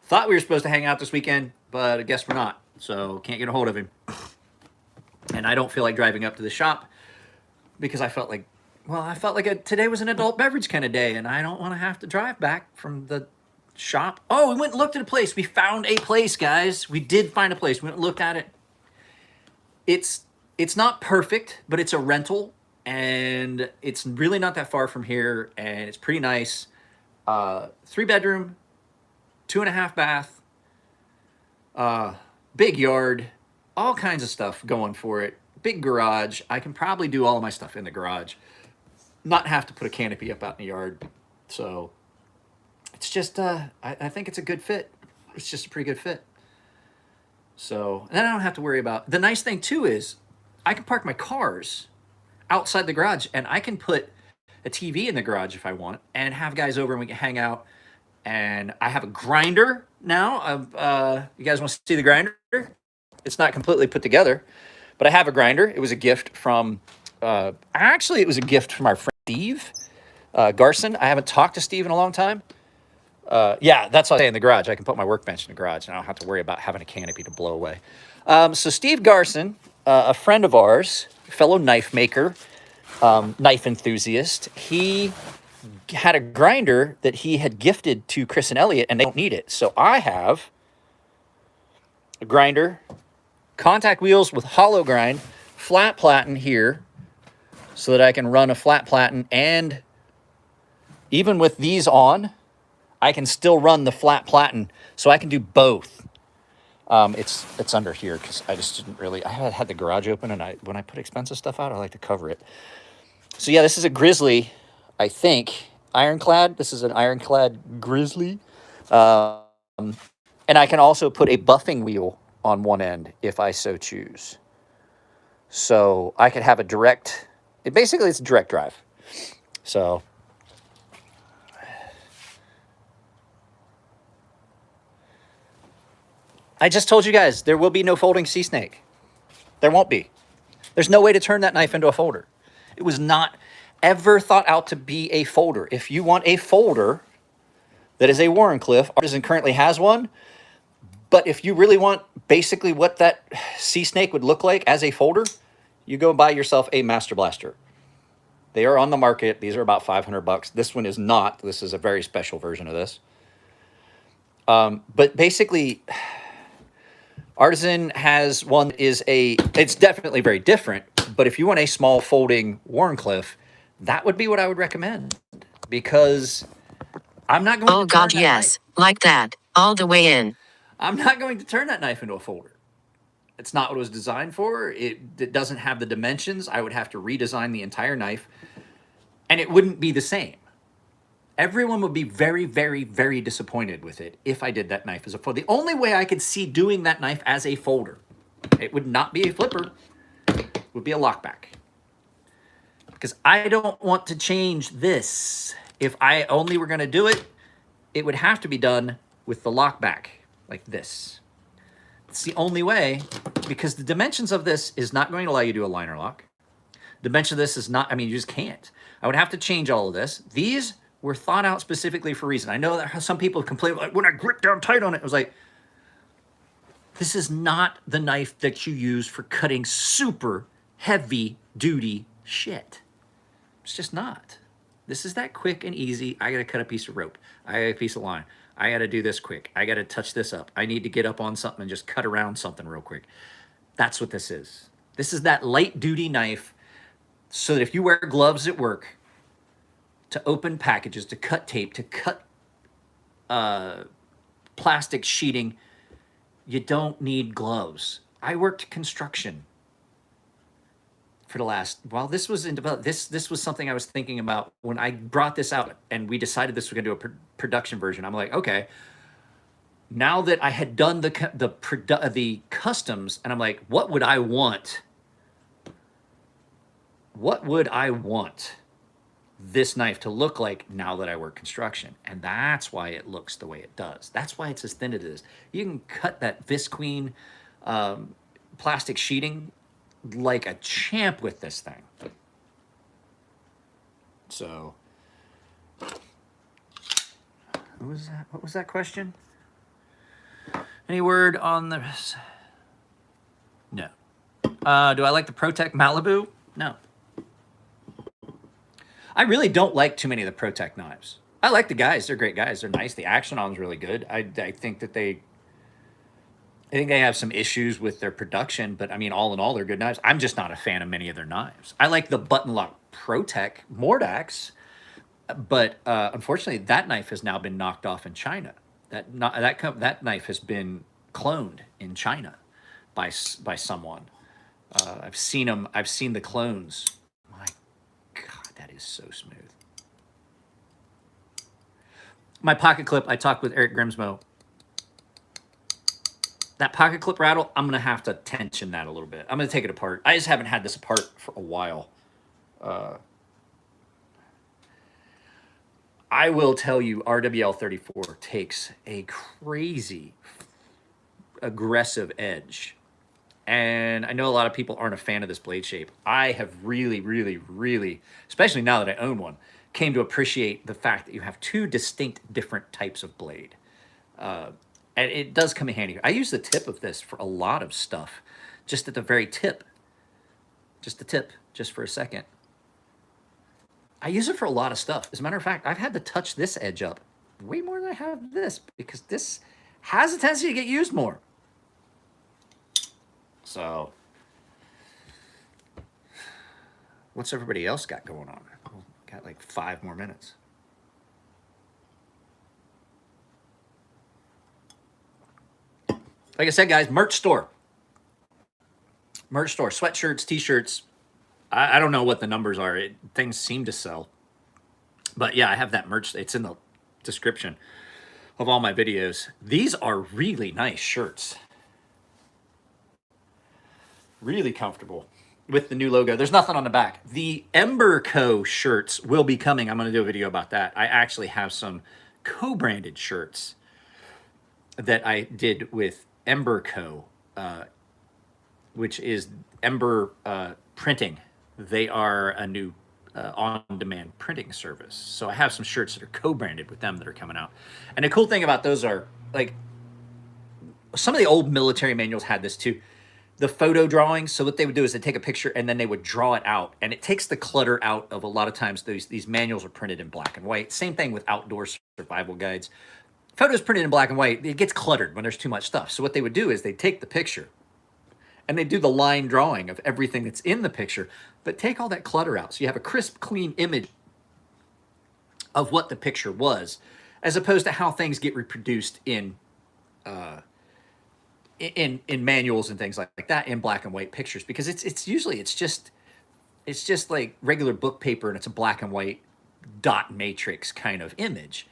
thought we were supposed to hang out this weekend, but I guess we're not. So can't get a hold of him. And I don't feel like driving up to the shop because I felt like today was an adult beverage kind of day, and I don't want to have to drive back from the shop. Oh, we went and looked at a place. We found a place, guys. We did find a place. We went and looked at it. It's not perfect, but it's a rental, and it's really not that far from here, and it's pretty nice. 3-bedroom, 2.5 bath, big yard, all kinds of stuff going for it. Big garage. I can probably do all of my stuff in the garage, not have to put a canopy up out in the yard. So it's just, I think it's a good fit. It's just a pretty good fit. So, and then I don't have to worry about... The nice thing, too, is I can park my cars outside the garage, and I can put a TV in the garage if I want, and have guys over and we can hang out. And I have a grinder now. You guys want to see the grinder? It's not completely put together, but I have a grinder. It was a gift from... actually, it was a gift from our friend Steve Garson. I haven't talked to Steve in a long time. Yeah, that's what I say in the garage. I can put my workbench in the garage, and I don't have to worry about having a canopy to blow away. So Steve Garson, a friend of ours, fellow knife maker, knife enthusiast, he had a grinder that he had gifted to Chris and Elliot, and they don't need it. So I have a grinder, contact wheels with hollow grind, flat platen here, so that I can run a flat platen, and even with these on, I can still run the flat platen, so I can do both. It's under here because I just didn't really... I had the garage open, and when I put expensive stuff out, I like to cover it. So yeah, this is a Grizzly, I think, ironclad. This is an ironclad Grizzly, and And I can also put a buffing wheel on one end if I so choose. So I could have a direct, basically it's a direct drive. So I just told you guys, there will be no folding sea snake. There won't be. There's no way to turn that knife into a folder. It was not ever thought out to be a folder. If you want a folder that is a Wharncliffe, Artisan currently has one. But if you really want basically what that sea snake would look like as a folder, you go buy yourself a Master Blaster. They are on the market. These are about $500. This one is not. This is a very special version of this. But basically, Artisan has one it's definitely very different. But if you want a small folding Wharncliffe, that would be what I would recommend. Because I'm not going to Oh God, yes. Like that. All the way in. I'm not going to turn that knife into a folder. It's not what it was designed for. It doesn't have the dimensions. I would have to redesign the entire knife, and it wouldn't be the same. Everyone would be very, very, very disappointed with it if I did that knife as a folder. The only way I could see doing that knife as a folder, it would not be a flipper, it would be a lockback. Because I don't want to change this. If I only were going to do it, it would have to be done with the lockback. Like this. It's the only way, because the dimensions of this is not going to allow you to do a liner lock. Dimension of this is not, I mean, you just can't. I would have to change all of this. These were thought out specifically for a reason. I know that some people complain, like, when I grip down tight on it, it was like, this is not the knife that you use for cutting super heavy duty shit. It's just not. This is that quick and easy. I got to cut a piece of rope. I got a piece of line. I got to do this quick. I got to touch this up. I need to get up on something and just cut around something real quick. That's what this is. This is that light duty knife so that if you wear gloves at work to open packages, to cut tape, to cut plastic sheeting, you don't need gloves. I worked construction for the last, while this was in development, this was something I was thinking about when I brought this out and we decided this was going to do a production version. I'm like, okay, now that I had done the customs, and I'm like, what would I want? What would I want this knife to look like now that I work construction? And that's why it looks the way it does. That's why it's as thin as it is. You can cut that Visqueen plastic sheeting like a champ with this thing. So, who was that? What was that question? Any word on the? No. Do I like the Protech Malibu? No. I really don't like too many of the Protech knives. I like the guys; they're great guys. They're nice. The action on is really good. I think that I think they have some issues with their production, but I mean, all in all, they're good knives. I'm just not a fan of many of their knives. I like the button lock Protech Mordax, but unfortunately, that knife has now been knocked off in China. That knife has been cloned in China by someone. I've seen them. I've seen the clones. My God, that is so smooth. My pocket clip. I talked with Eric Grimsmo. That pocket clip rattle, I'm going to have to tension that a little bit. I'm going to take it apart. I just haven't had this apart for a while. I will tell you, RWL34 takes a crazy, aggressive edge. And I know a lot of people aren't a fan of this blade shape. I have really, really, really, especially now that I own one, came to appreciate the fact that you have two distinct different types of blade. And it does come in handy. I use the tip of this for a lot of stuff, just at the very tip. Just the tip, just for a second. I use it for a lot of stuff. As a matter of fact, I've had to touch this edge up way more than I have this, because this has a tendency to get used more. So, what's everybody else got going on? Got like 5 more minutes. Like I said, guys, merch store. Merch store, sweatshirts, t-shirts. I don't know what the numbers are. Things seem to sell. But yeah, I have that merch. It's in the description. of all my videos. These are really nice shirts. Really comfortable with the new logo. There's nothing on the back. The Ember Co. shirts will be coming. I'm going to do a video about that. I actually have some co-branded shirts that I did with Ember Co., which is Ember Printing. They are a new on-demand printing service. So I have some shirts that are co-branded with them that are coming out. And the cool thing about those are, like, some of the old military manuals had this too. The photo drawings. So what they would do is they take a picture and then they would draw it out, and it takes the clutter out of a lot of times. These manuals are printed in black and white. Same thing with outdoor survival guides. Photos printed in black and white, it gets cluttered when there's too much stuff. So what they would do is they take the picture and they do the line drawing of everything that's in the picture, but take all that clutter out. So you have a crisp, clean image of what the picture was, as opposed to how things get reproduced in manuals and things like that in black and white pictures, because it's usually just like regular book paper, and it's a black and white dot matrix kind of image.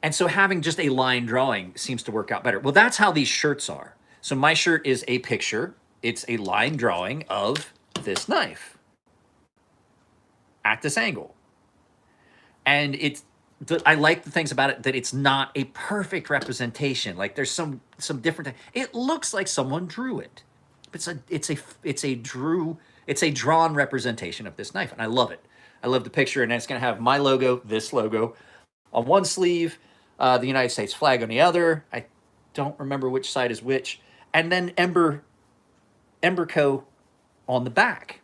And so having just a line drawing seems to work out better. Well, that's how these shirts are. So my shirt is a picture. It's a line drawing of this knife at this angle. And I like the things about it that it's not a perfect representation. Like, there's some different. It looks like someone drew it. It's a drawn representation of this knife, and I love it. I love the picture, and it's going to have my logo, this logo, on one sleeve, the United States flag on the other. I don't remember which side is which, and then Ember Co. on the back.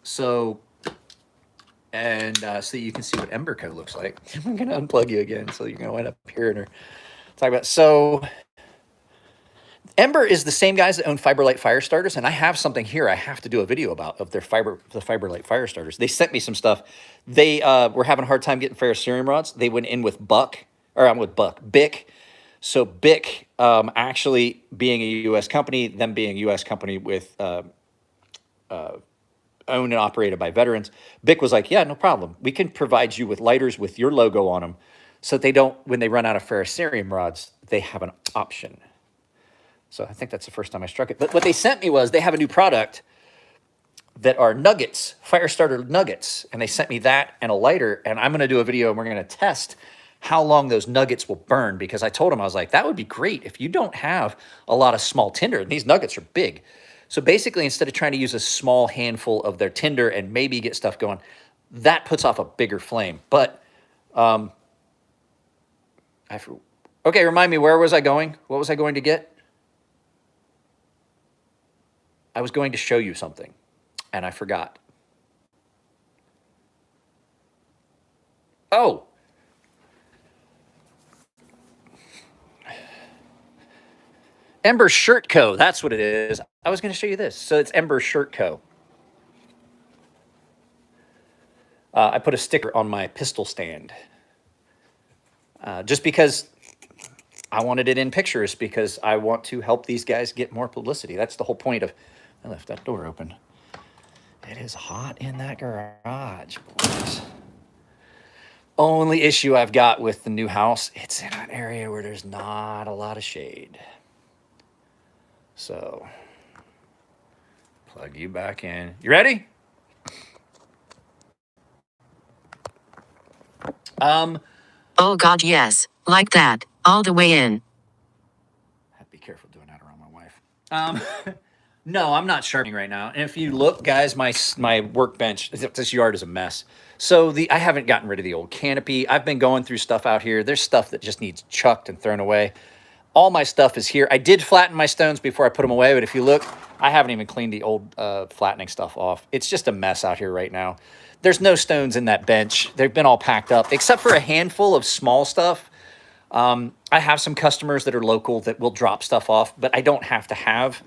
So. And so you can see what Ember Co. looks like. I'm going to unplug you again, so you're going to wind up hearing her talk about. So Ember is the same guys that own Fiberlight fire starters, and I have something here I have to do a video about of the Fiberlight fire starters. They sent me some stuff. They were having a hard time getting ferrocerium rods. They went in with Bic. So Bic, actually being a U.S. company, them being a U.S. company with owned and operated by veterans, Bic was like, yeah, no problem. We can provide you with lighters with your logo on them, so that they don't, when they run out of ferrocerium rods, they have an option. So I think that's the first time I struck it. But what they sent me was, they have a new product that are nuggets, fire starter nuggets. And they sent me that and a lighter, and I'm going to do a video and we're going to test how long those nuggets will burn, because I told them, I was like, that would be great if you don't have a lot of small tinder. And these nuggets are big. So basically, instead of trying to use a small handful of their tinder and maybe get stuff going, that puts off a bigger flame. But, okay, remind me, where was I going? What was I going to get? I was going to show you something, and I forgot. Oh. Ember Shirt Co. That's what it is. I was going to show you this. So it's Ember Shirt Co. I put a sticker on my pistol stand. Just because I wanted it in pictures, because I want to help these guys get more publicity. That's the whole point of... I left that door open. It is hot in that garage, boys. Only issue I've got with the new house, it's in an area where there's not a lot of shade. So, plug you back in. You ready? Oh God, yes. Like that. All the way in. I'd be careful doing that around my wife. No, I'm not sharpening right now. And if you look, guys, my workbench, this yard is a mess. So I haven't gotten rid of the old canopy. I've been going through stuff out here. There's stuff that just needs chucked and thrown away. All my stuff is here. I did flatten my stones before I put them away, but if you look, I haven't even cleaned the old flattening stuff off. It's just a mess out here right now. There's no stones in that bench. They've been all packed up, except for a handful of small stuff. I have some customers that are local that will drop stuff off, but I don't have to have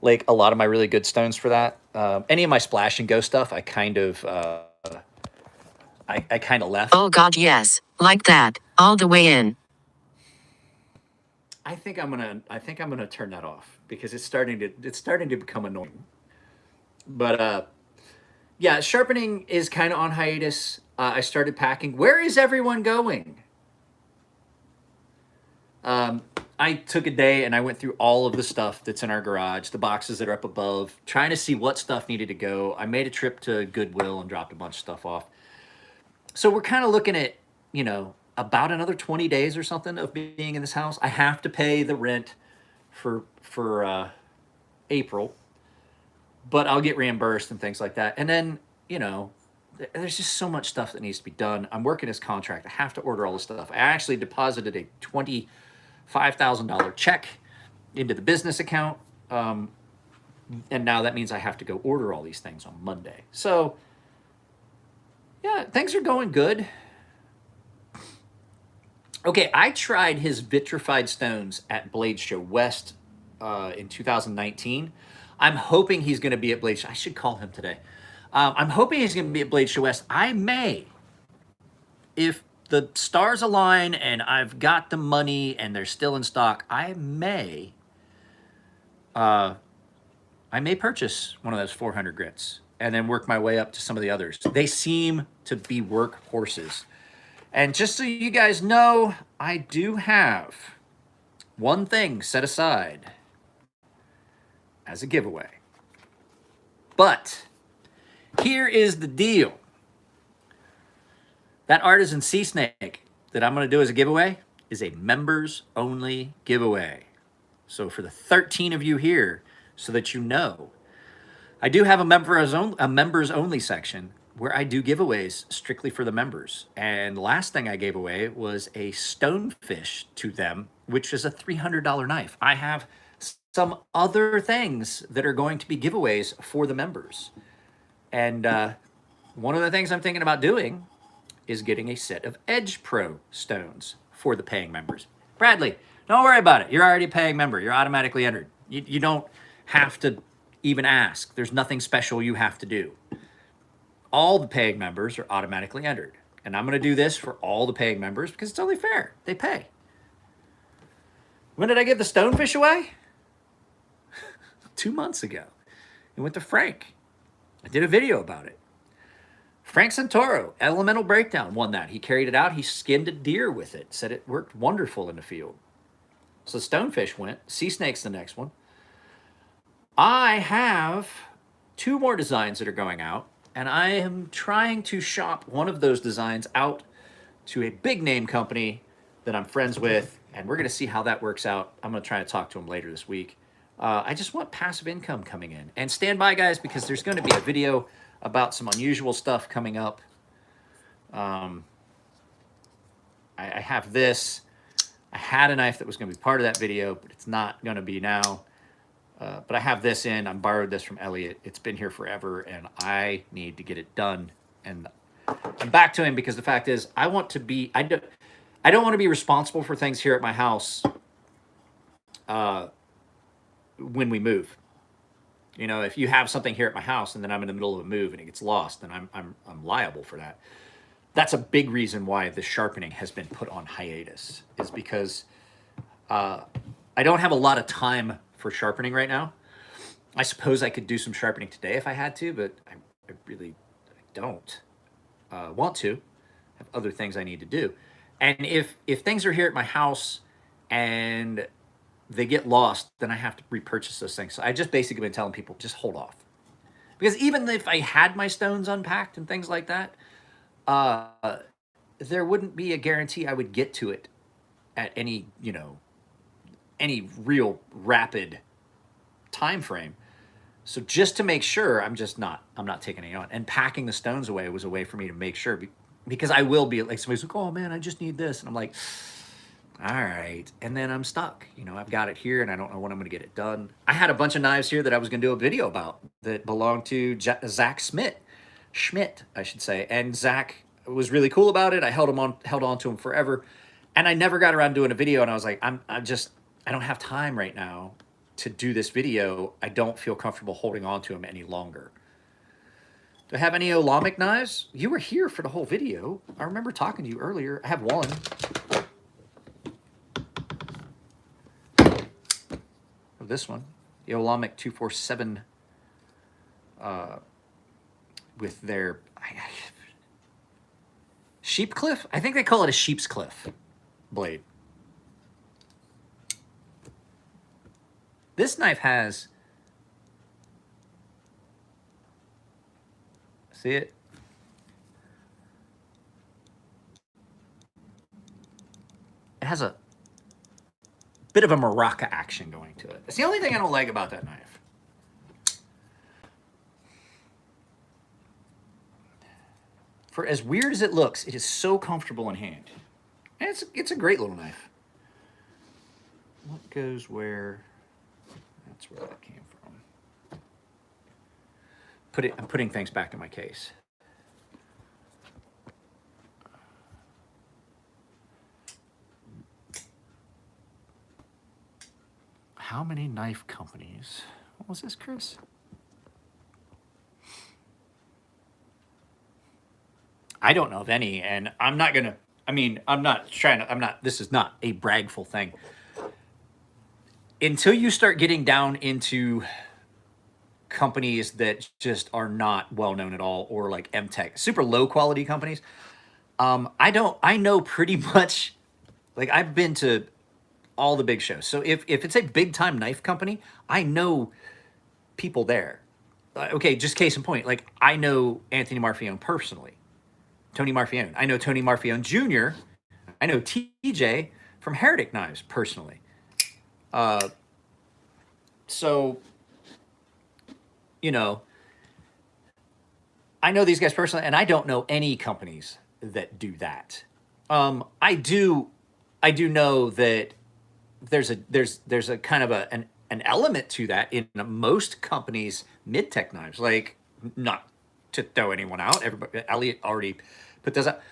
like a lot of my really good stones for that. Any of my splash and go stuff, I kind of left. Oh God, yes. Like that. All the way in. I think I'm gonna turn that off, because it's starting to become annoying. But yeah, sharpening is kind of on hiatus. I started packing. Where is everyone going? I took a day and I went through all of the stuff that's in our garage, the boxes that are up above, trying to see what stuff needed to go. I made a trip to Goodwill and dropped a bunch of stuff off. So we're kind of looking at, about another 20 days or something of being in this house. I have to pay the rent for April, but I'll get reimbursed and things like that. And then, there's just so much stuff that needs to be done. I'm working this contract. I have to order all this stuff. I actually deposited a $25,000 check into the business account. And now that means I have to go order all these things on Monday. So, yeah, things are going good. Okay, I tried his vitrified stones at Blade Show West in 2019. I'm hoping he's going to be at Blade Show. I should call him today. I'm hoping he's going to be at Blade Show West. I may, if the stars align and I've got the money and they're still in stock, I may purchase one of those 400 grits and then work my way up to some of the others. They seem to be workhorses. And just so you guys know, I do have one thing set aside as a giveaway. But here is the deal. That Artisan Sea Snake that I'm going to do as a giveaway is a members only giveaway. So for the 13 of you here, so that you know, I do have a members only section where I do giveaways strictly for the members. And the last thing I gave away was a stonefish to them, which is a $300 knife. I have some other things that are going to be giveaways for the members. And one of the things I'm thinking about doing is getting a set of Edge Pro stones for the paying members. Bradley, don't worry about it. You're already a paying member. You're automatically entered. You don't have to even ask. There's nothing special you have to do. All the paying members are automatically entered. And I'm going to do this for all the paying members because it's only fair. They pay. When did I give the stonefish away? 2 months ago. It went to Frank. I did a video about it. Frank Santoro, Elemental Breakdown, won that. He carried it out. He skinned a deer with it. Said it worked wonderful in the field. So stonefish went. Sea snake's the next one. I have 2 more designs that are going out. And I am trying to shop one of those designs out to a big name company that I'm friends with. And we're going to see how that works out. I'm going to try to talk to him later this week. I just want passive income coming in. And stand by, guys, because there's going to be a video about some unusual stuff coming up. I have this. I had a knife that was going to be part of that video, but it's not going to be now. But I have this in. I borrowed this from Elliot. It's been here forever, and I need to get it done. And I'm back to him because the fact is, I want to be. I don't want to be responsible for things here at my house when we move. You know, if you have something here at my house and then I'm in the middle of a move and it gets lost, then I'm liable for that. That's a big reason why the sharpening has been put on hiatus, is because I don't have a lot of time for sharpening right now. I suppose I could do some sharpening today if I had to, but I really don't want to. I have other things I need to do. And if things are here at my house and they get lost, then I have to repurchase those things. So I just basically been telling people, just hold off. Because even if I had my stones unpacked and things like that, there wouldn't be a guarantee I would get to it at any real rapid time frame. So just to make sure, I'm not taking any on. And packing the stones away was a way for me to make sure, because I will be like, somebody's like, oh man, I just need this. And I'm like, all right. And then I'm stuck. I've got it here and I don't know when I'm going to get it done. I had a bunch of knives here that I was going to do a video about that belonged to Zach Schmidt, I should say. And Zach was really cool about it. I held on to him forever. And I never got around to doing a video. And I was like, I don't have time right now to do this video. I don't feel comfortable holding on to him any longer. Do I have any Olamic knives? You were here for the whole video. I remember talking to you earlier. I have one. This one, the Olamic 247 with their sheep cliff. I think they call it a sheep's cliff blade. This knife has, see it? It has a bit of a maraca action going to it. It's the only thing I don't like about that knife. For as weird as it looks, it is so comfortable in hand. And it's a great little knife. What goes where? That's where that came from. I'm putting things back in my case. How many knife companies? What was this, Chris? I don't know of any, and I'm not gonna. I mean, I'm not trying to. I'm not. This is not a bragful thing. Until you start getting down into companies that just are not well known at all, or like MTech, super low quality companies. I know pretty much. Like I've been to all the big shows, so if it's a big time knife company, I know people there. Okay, just case in point, like I know Anthony Marfione personally. Tony Marfione. I know Tony Marfione Jr. I know TJ from Heretic Knives personally. So, you know, I know these guys personally, and I don't know any companies that do that. I do know that there's a kind of an element to that in most companies' mid-tech knives. Like, not to throw anyone out, everybody, Elliot already put this up.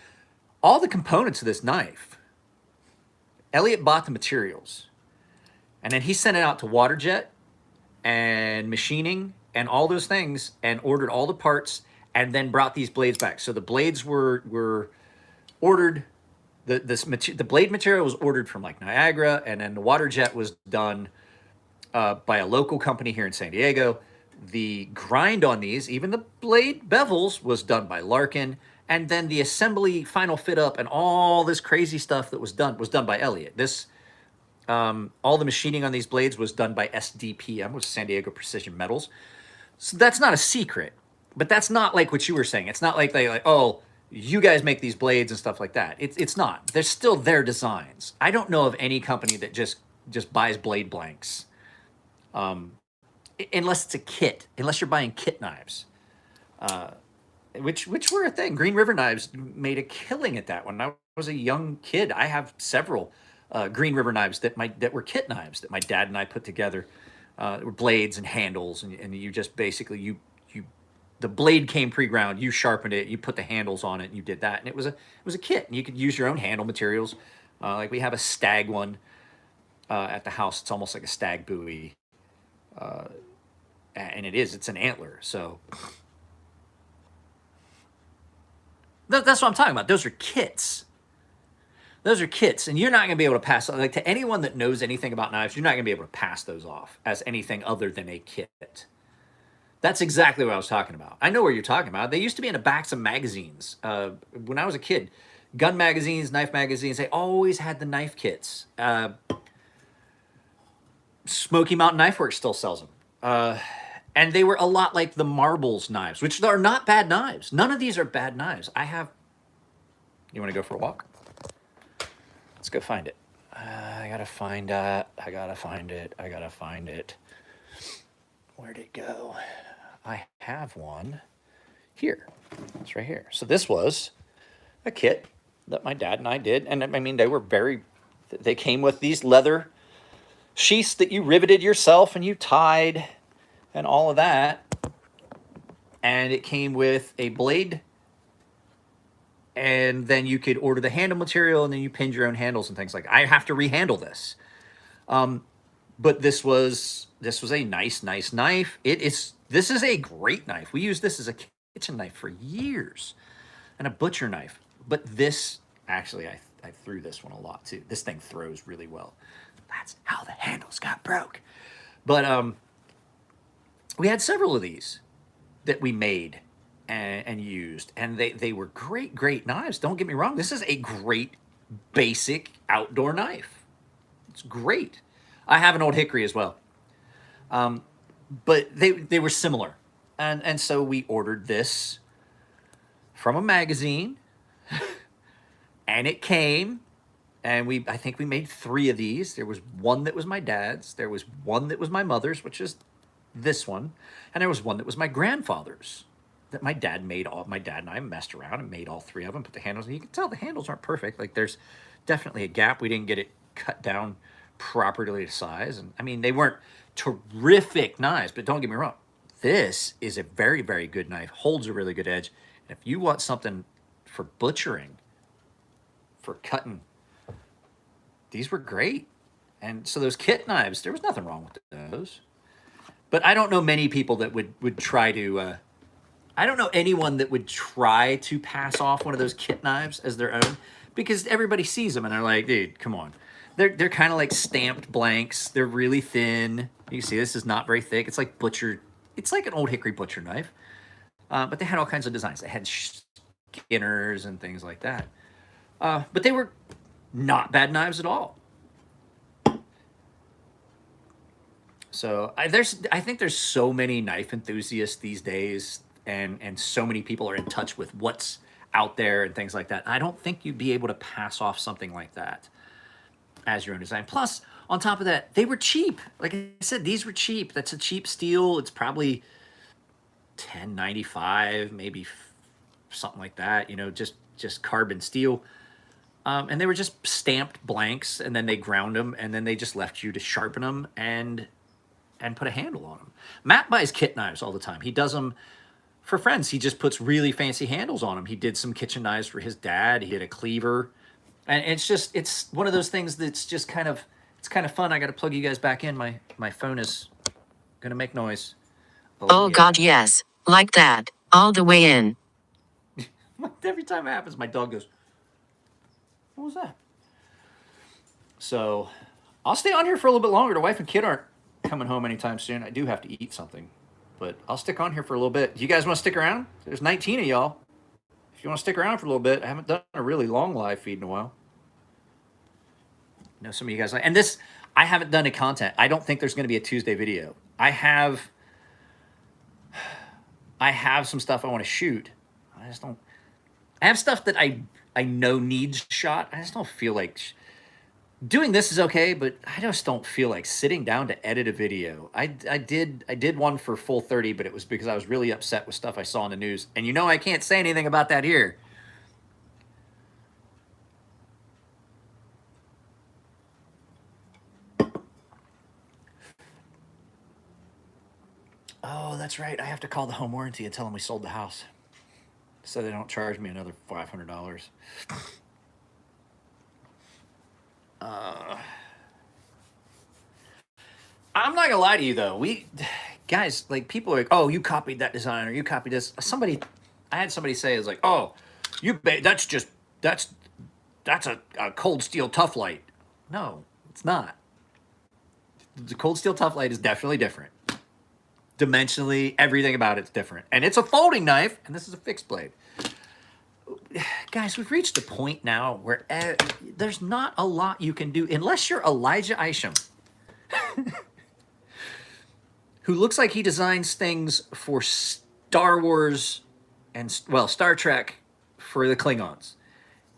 All the components of this knife, Elliot bought the materials, and then he sent it out to Waterjet and machining and all those things, and ordered all the parts, and then brought these blades back. So the blades were ordered. The blade material was ordered from like Niagara, and then the Waterjet was done by a local company here in San Diego. The grind on these, even the blade bevels, was done by Larkin, and then the assembly, final fit up, and all this crazy stuff that was done by Elliot. This all the machining on these blades was done by SDPM, which is San Diego Precision Metals. So that's not a secret, but that's not like what you were saying. It's not like they like, oh, you guys make these blades and stuff like that. It's not. They're still their designs. I don't know of any company that just buys blade blanks, unless it's a kit. Unless you're buying kit knives, which were a thing. Green River Knives made a killing at that when I was a young kid. I have several Green River knives that were kit knives that my dad and I put together. Were blades and handles, and you just basically the blade came pre-ground, you sharpened it, you put the handles on it, and you did that, and it was a kit, and you could use your own handle materials. Like we have a stag one at the house. It's almost like a stag buoy, and it's an antler. So that's what I'm talking about. Those are kits. Those are kits, and you're not going to be able to pass, like, to anyone that knows anything about knives, you're not going to be able to pass those off as anything other than a kit. That's exactly what I was talking about. I know what you're talking about. They used to be in the backs of magazines. When I was a kid, gun magazines, knife magazines, they always had the knife kits. Smoky Mountain Knife Works still sells them. And they were a lot like the Marbles knives, which are not bad knives. None of these are bad knives. You want to go for a walk? Let's go find it. I gotta find it. I gotta find it. Where'd it go? I have one here. It's right here. So this was a kit that my dad and I did. And I mean, they came with these leather sheaths that you riveted yourself and you tied and all of that. And it came with a blade, and then you could order the handle material, and then you pinned your own handles and things like that. I have to rehandle this. But this was a nice knife. This is a great knife. We used this as a kitchen knife for years, and a butcher knife. But this, actually, I threw this one a lot too. This thing throws really well. That's how the handles got broke. But we had several of these that we made and used, and they were great knives. Don't get me wrong. This is a great basic outdoor knife. It's great. I have an old hickory as well. But they were similar. And so we ordered this from a magazine, and it came, and I think we made 3 of these. There was one that was my dad's, there was one that was my mother's, which is this one, and there was one that was my grandfather's that my dad made. My dad and I messed around and made all 3 of them, put the handles, and you can tell the handles aren't perfect. Like, there's definitely a gap. We didn't get it cut down properly to size, and I mean, they weren't terrific knives, but don't get me wrong, this is a very, very good knife, holds a really good edge. And if you want something for butchering, for cutting, these were great. And so those kit knives, there was nothing wrong with those. But I don't know many people that would try to, I don't know anyone that would try to pass off one of those kit knives as their own, because everybody sees them and they're like, dude, come on. They're kind of like stamped blanks. They're really thin. You see, this is not very thick. It's like butcher. It's like an old hickory butcher knife. But they had all kinds of designs. They had skinners and things like that. But they were not bad knives at all. So I think there's so many knife enthusiasts these days, and so many people are in touch with what's out there and things like that. I don't think you'd be able to pass off something like that as your own design. Plus, on top of that, they were cheap. Like I said, these were cheap. That's a cheap steel. It's probably $10.95, maybe something like that. You know, just carbon steel. And they were just stamped blanks, and then they ground them, and then they just left you to sharpen them and put a handle on them. Matt buys kit knives all the time. He does them for friends. He just puts really fancy handles on them. He did some kitchen knives for his dad. He had a cleaver. And it's one of those things that's just kind of fun. I got to plug you guys back in. My phone is going to make noise. Oh yeah. God, yes. Like that. All the way in. Every time it happens, my dog goes, what was that? So I'll stay on here for a little bit longer. The wife and kid aren't coming home anytime soon. I do have to eat something, but I'll stick on here for a little bit. Do you guys want to stick around? There's 19 of y'all. If you want to stick around for a little bit, I haven't done a really long live feed in a while. I know some of you guys like, and this, I haven't done a content. I don't think there's going to be a Tuesday video. I have some stuff I want to shoot. I have stuff that I know needs shot. I just don't feel like doing this is okay, but I just don't feel like sitting down to edit a video. I did one for Full 30, but it was because I was really upset with stuff I saw in the news. And you know I can't say anything about that here. Oh, that's right. I have to call the home warranty and tell them we sold the house, so they don't charge me another $500. I'm not gonna lie to you though. Guys, like, people are like, oh, you copied that design, or you copied this. I had somebody say, it's like, oh, that's a cold steel tough light. No, it's not. The cold steel tough light is definitely different. Dimensionally, everything about it's different. And it's a folding knife, and this is a fixed blade. Guys, we've reached a point now where there's not a lot you can do unless you're Elijah Isham, who looks like he designs things for Star Wars and, well, Star Trek for the Klingons.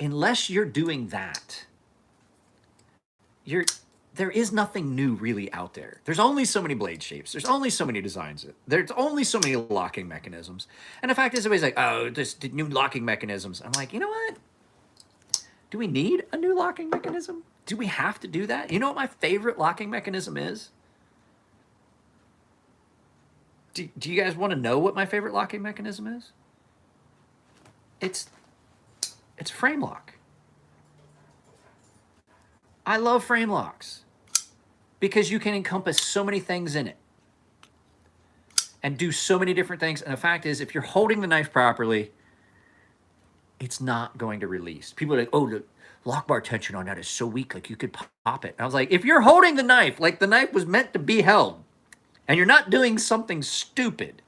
Unless you're doing that, there is nothing new really out there. There's only so many blade shapes. There's only so many designs. There's only so many locking mechanisms. And the fact is, everybody's like, oh, this new locking mechanisms. I'm like, you know what? Do we need a new locking mechanism? Do we have to do that? You know what my favorite locking mechanism is? Do you guys want to know what my favorite locking mechanism is? It's frame lock. I love frame locks because you can encompass so many things in it and do so many different things. And the fact is, if you're holding the knife properly, it's not going to release. People are like, oh, the lock bar tension on that is so weak, like you could pop it. And I was like, if you're holding the knife like the knife was meant to be held, and you're not doing something stupid,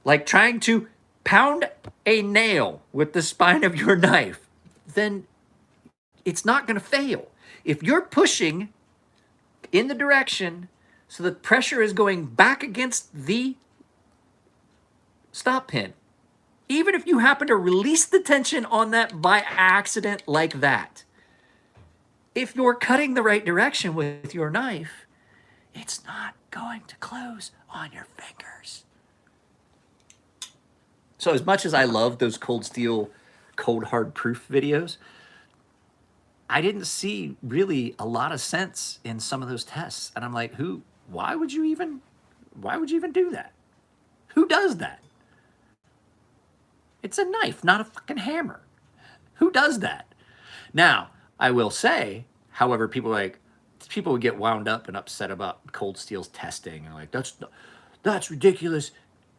like trying to pound a nail with the spine of your knife, then it's not going to fail. If you're pushing in the direction So the pressure is going back against the stop pin. Even if you happen to release the tension on that by accident like that, if you're cutting the right direction with your knife, it's not going to close on your fingers. So as much as I love those cold steel, cold hard proof videos, I didn't see really a lot of sense in some of those tests. And I'm like, why would you even do that? Who does that? It's a knife, not a fucking hammer. Who does that? Now, I will say, however, people would get wound up and upset about cold steel's testing and like, that's ridiculous,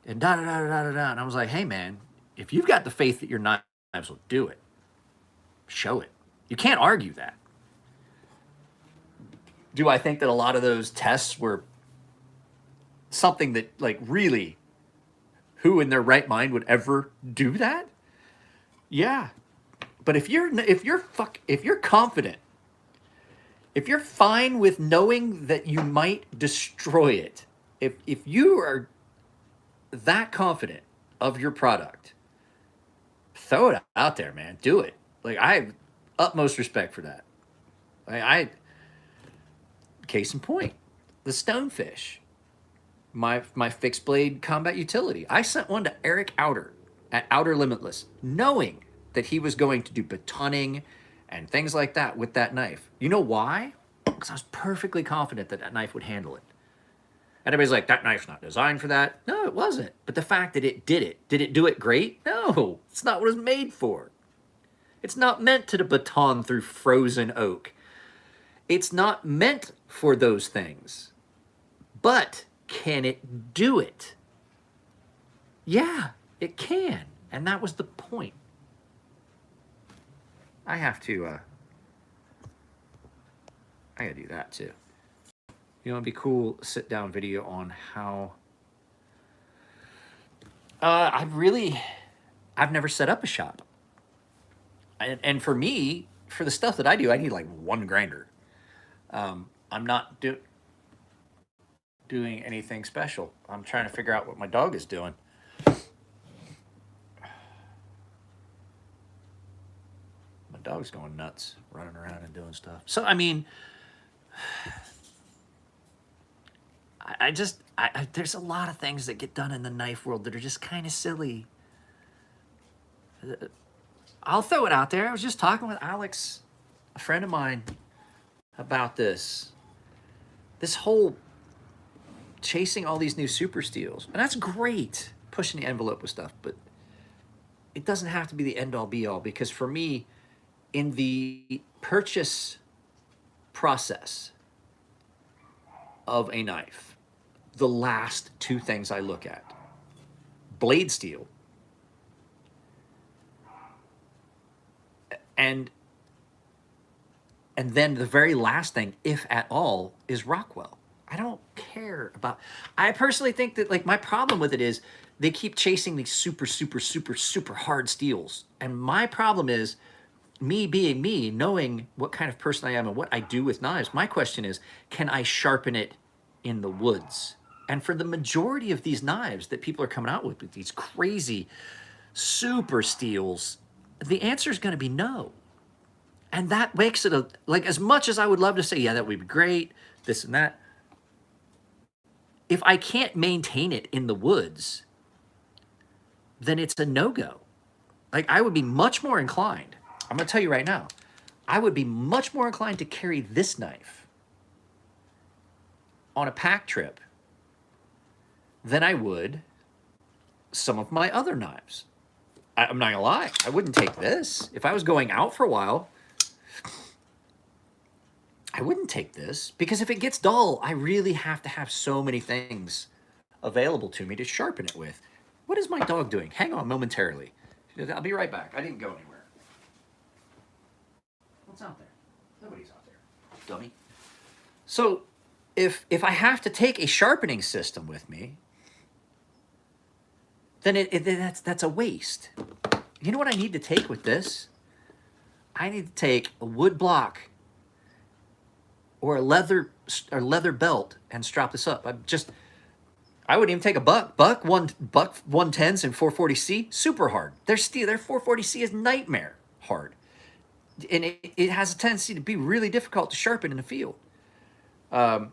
and da da da da da da. And I was like, hey man, if you've got the faith that your knives will do it, show it. You can't argue that. Do I think that a lot of those tests were something that, like, really, who in their right mind would ever do that? Yeah. But if you're confident, if you're fine with knowing that you might destroy it, if you are that confident of your product, throw it out there, man. Do it. Like, I have utmost respect for that. I case in point, the Stonefish, my fixed blade combat utility. I sent one to Eric Outer at Outer Limitless, knowing that he was going to do batoning and things like that with that knife. You know why? Because I was perfectly confident that that knife would handle it. And everybody's like, that knife's not designed for that. No, it wasn't. But the fact that it did it do it great? No, it's not what it was made for. It's not meant to baton through frozen oak. It's not meant for those things. But can it do it? Yeah, it can. And that was the point. I gotta do that too. You know, it'd be cool sit down video on how I've never set up a shop. And for me, for the stuff that I do, I need like one grinder. I'm not doing anything special. I'm trying to figure out what my dog is doing. My dog's going nuts, running around and doing stuff. So, I mean, there's a lot of things that get done in the knife world that are just kind of silly. I'll throw it out there. I was just talking with Alex, a friend of mine, about this whole chasing all these new super steels. And that's great, pushing the envelope with stuff, but it doesn't have to be the end all be all, because for me, in the purchase process of a knife, the last two things I look at: blade steel and then the very last thing, if at all, is Rockwell. I don't care about... I personally think that, like, my problem with it is they keep chasing these super, super, super, super hard steels. And my problem is, me being me, knowing what kind of person I am and what I do with knives, my question is, can I sharpen it in the woods? And for the majority of these knives that people are coming out with these crazy super steels, the answer is going to be no. And that makes it like, as much as I would love to say, yeah, that would be great, this and that, if I can't maintain it in the woods, then it's a no-go. Like, I would be much more inclined, I'm going to tell you right now, I would be much more inclined to carry this knife on a pack trip than I would some of my other knives. I'm not going to lie, I wouldn't take this. If I was going out for a while, I wouldn't take this, because if it gets dull, I really have to have so many things available to me to sharpen it with. What is my dog doing? Hang on momentarily. I'll be right back. I didn't go anywhere. What's out there? Nobody's out there. Dummy. So if I have to take a sharpening system with me, then that's a waste. You know what I need to take with this? I need to take a wood block or a leather or leather belt and strap this up. I wouldn't even take a buck 110s and 440C, super hard. Their 440C is nightmare hard. And it has a tendency to be really difficult to sharpen in the field. I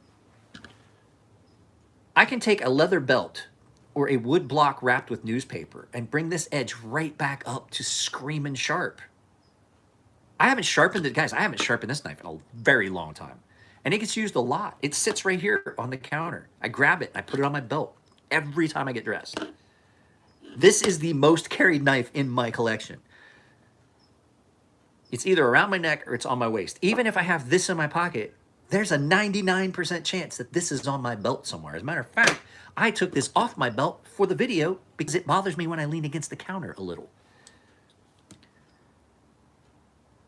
can take a leather belt or a wood block wrapped with newspaper and bring this edge right back up to screaming sharp. I haven't sharpened it, guys. I haven't sharpened this knife in a very long time. And it gets used a lot. It sits right here on the counter. I grab it, I put it on my belt every time I get dressed. This is the most carried knife in my collection. It's either around my neck or it's on my waist. Even if I have this in my pocket, there's a 99% chance that this is on my belt somewhere. As a matter of fact, I took this off my belt for the video because it bothers me when I lean against the counter a little.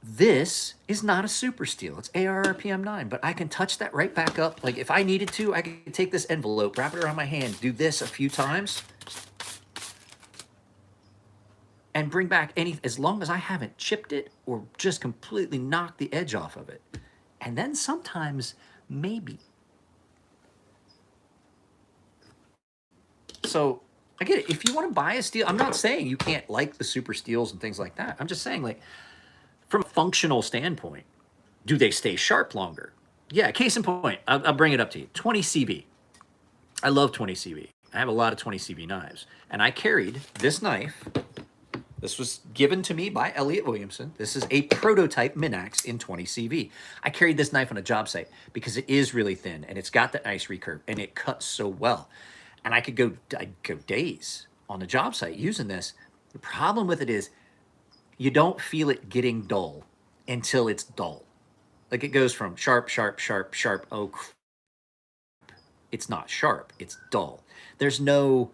This is not a super steel. It's ARRPM 9, but I can touch that right back up. Like if I needed to, I could take this envelope, wrap it around my hand, do this a few times, and bring back as long as I haven't chipped it or just completely knocked the edge off of it. And then sometimes, maybe. So I get it. If you want to buy a steel, I'm not saying you can't like the super steels and things like that. I'm just saying, like, from a functional standpoint, do they stay sharp longer? Yeah, case in point, I'll bring it up to you. 20 CV. I love 20 CV. I have a lot of 20 CV knives. And I carried this knife. This was given to me by Elliot Williamson. This is a prototype Minax in 20 CV. I carried this knife on a job site because it is really thin and it's got that nice recurve and it cuts so well. And I'd go days on the job site using this. The problem with it is you don't feel it getting dull until it's dull. Like it goes from sharp, sharp, sharp, sharp. Oh, it's not sharp. It's dull. There's no,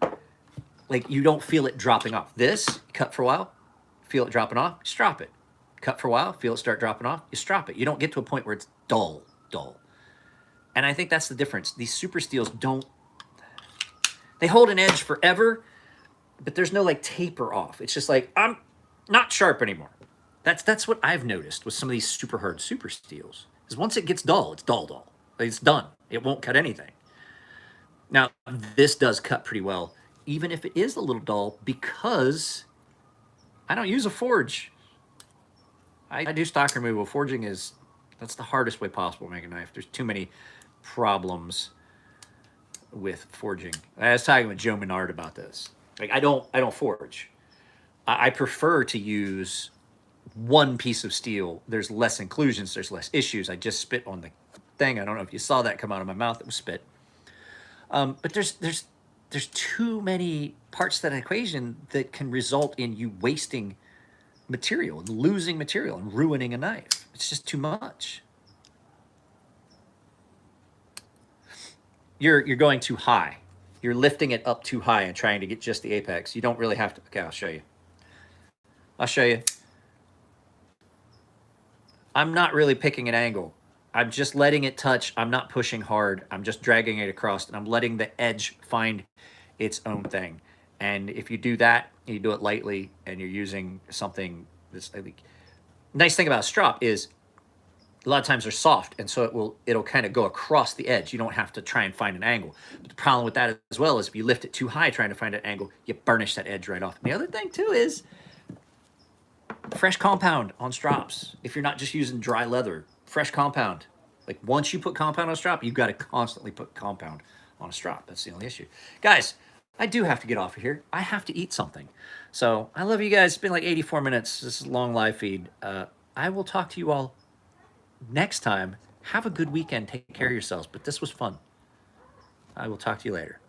like, you don't feel it dropping off. This, cut for a while, feel it dropping off, you strop it. Cut for a while, feel it start dropping off, you strop it. You don't get to a point where it's dull. And I think that's the difference. These super steels they hold an edge forever, but there's no like taper off. It's just like, I'm not sharp anymore. That's what I've noticed with some of these super hard super steels. Is once it gets dull, it's dull. It's done. It won't cut anything. Now, this does cut pretty well, even if it is a little dull, because I don't use a forge. I do stock removal. Forging that's the hardest way possible to make a knife. There's too many problems with forging. I was talking with Joe Menard about this. Like I don't forge. I prefer to use one piece of steel. There's less inclusions, there's less issues. I just spit on the thing. I don't know if you saw that come out of my mouth. It was spit. But there's too many parts to that equation that can result in you wasting material and losing material and ruining a knife. It's just too much. You're going too high. You're lifting it up too high and trying to get just the apex. You don't really have to. Okay, I'll show you. I'm not really picking an angle. I'm just letting it touch. I'm not pushing hard. I'm just dragging it across, and I'm letting the edge find its own thing. And if you do that, you do it lightly, and you're using something that's like, nice thing about a strop is a lot of times they're soft, and so it'll kind of go across the edge. You don't have to try and find an angle. But the problem with that as well is if you lift it too high trying to find an angle, you burnish that edge right off. And the other thing too is fresh compound on strops. If you're not just using dry leather, fresh compound. Like once you put compound on a strop, you've got to constantly put compound on a strop. That's the only issue. Guys, I do have to get off of here. I have to eat something. So I love you guys. It's been like 84 minutes. This is a long live feed. I will talk to you all next time. Have a good weekend. Take care of yourselves. But this was fun. I will talk to you later.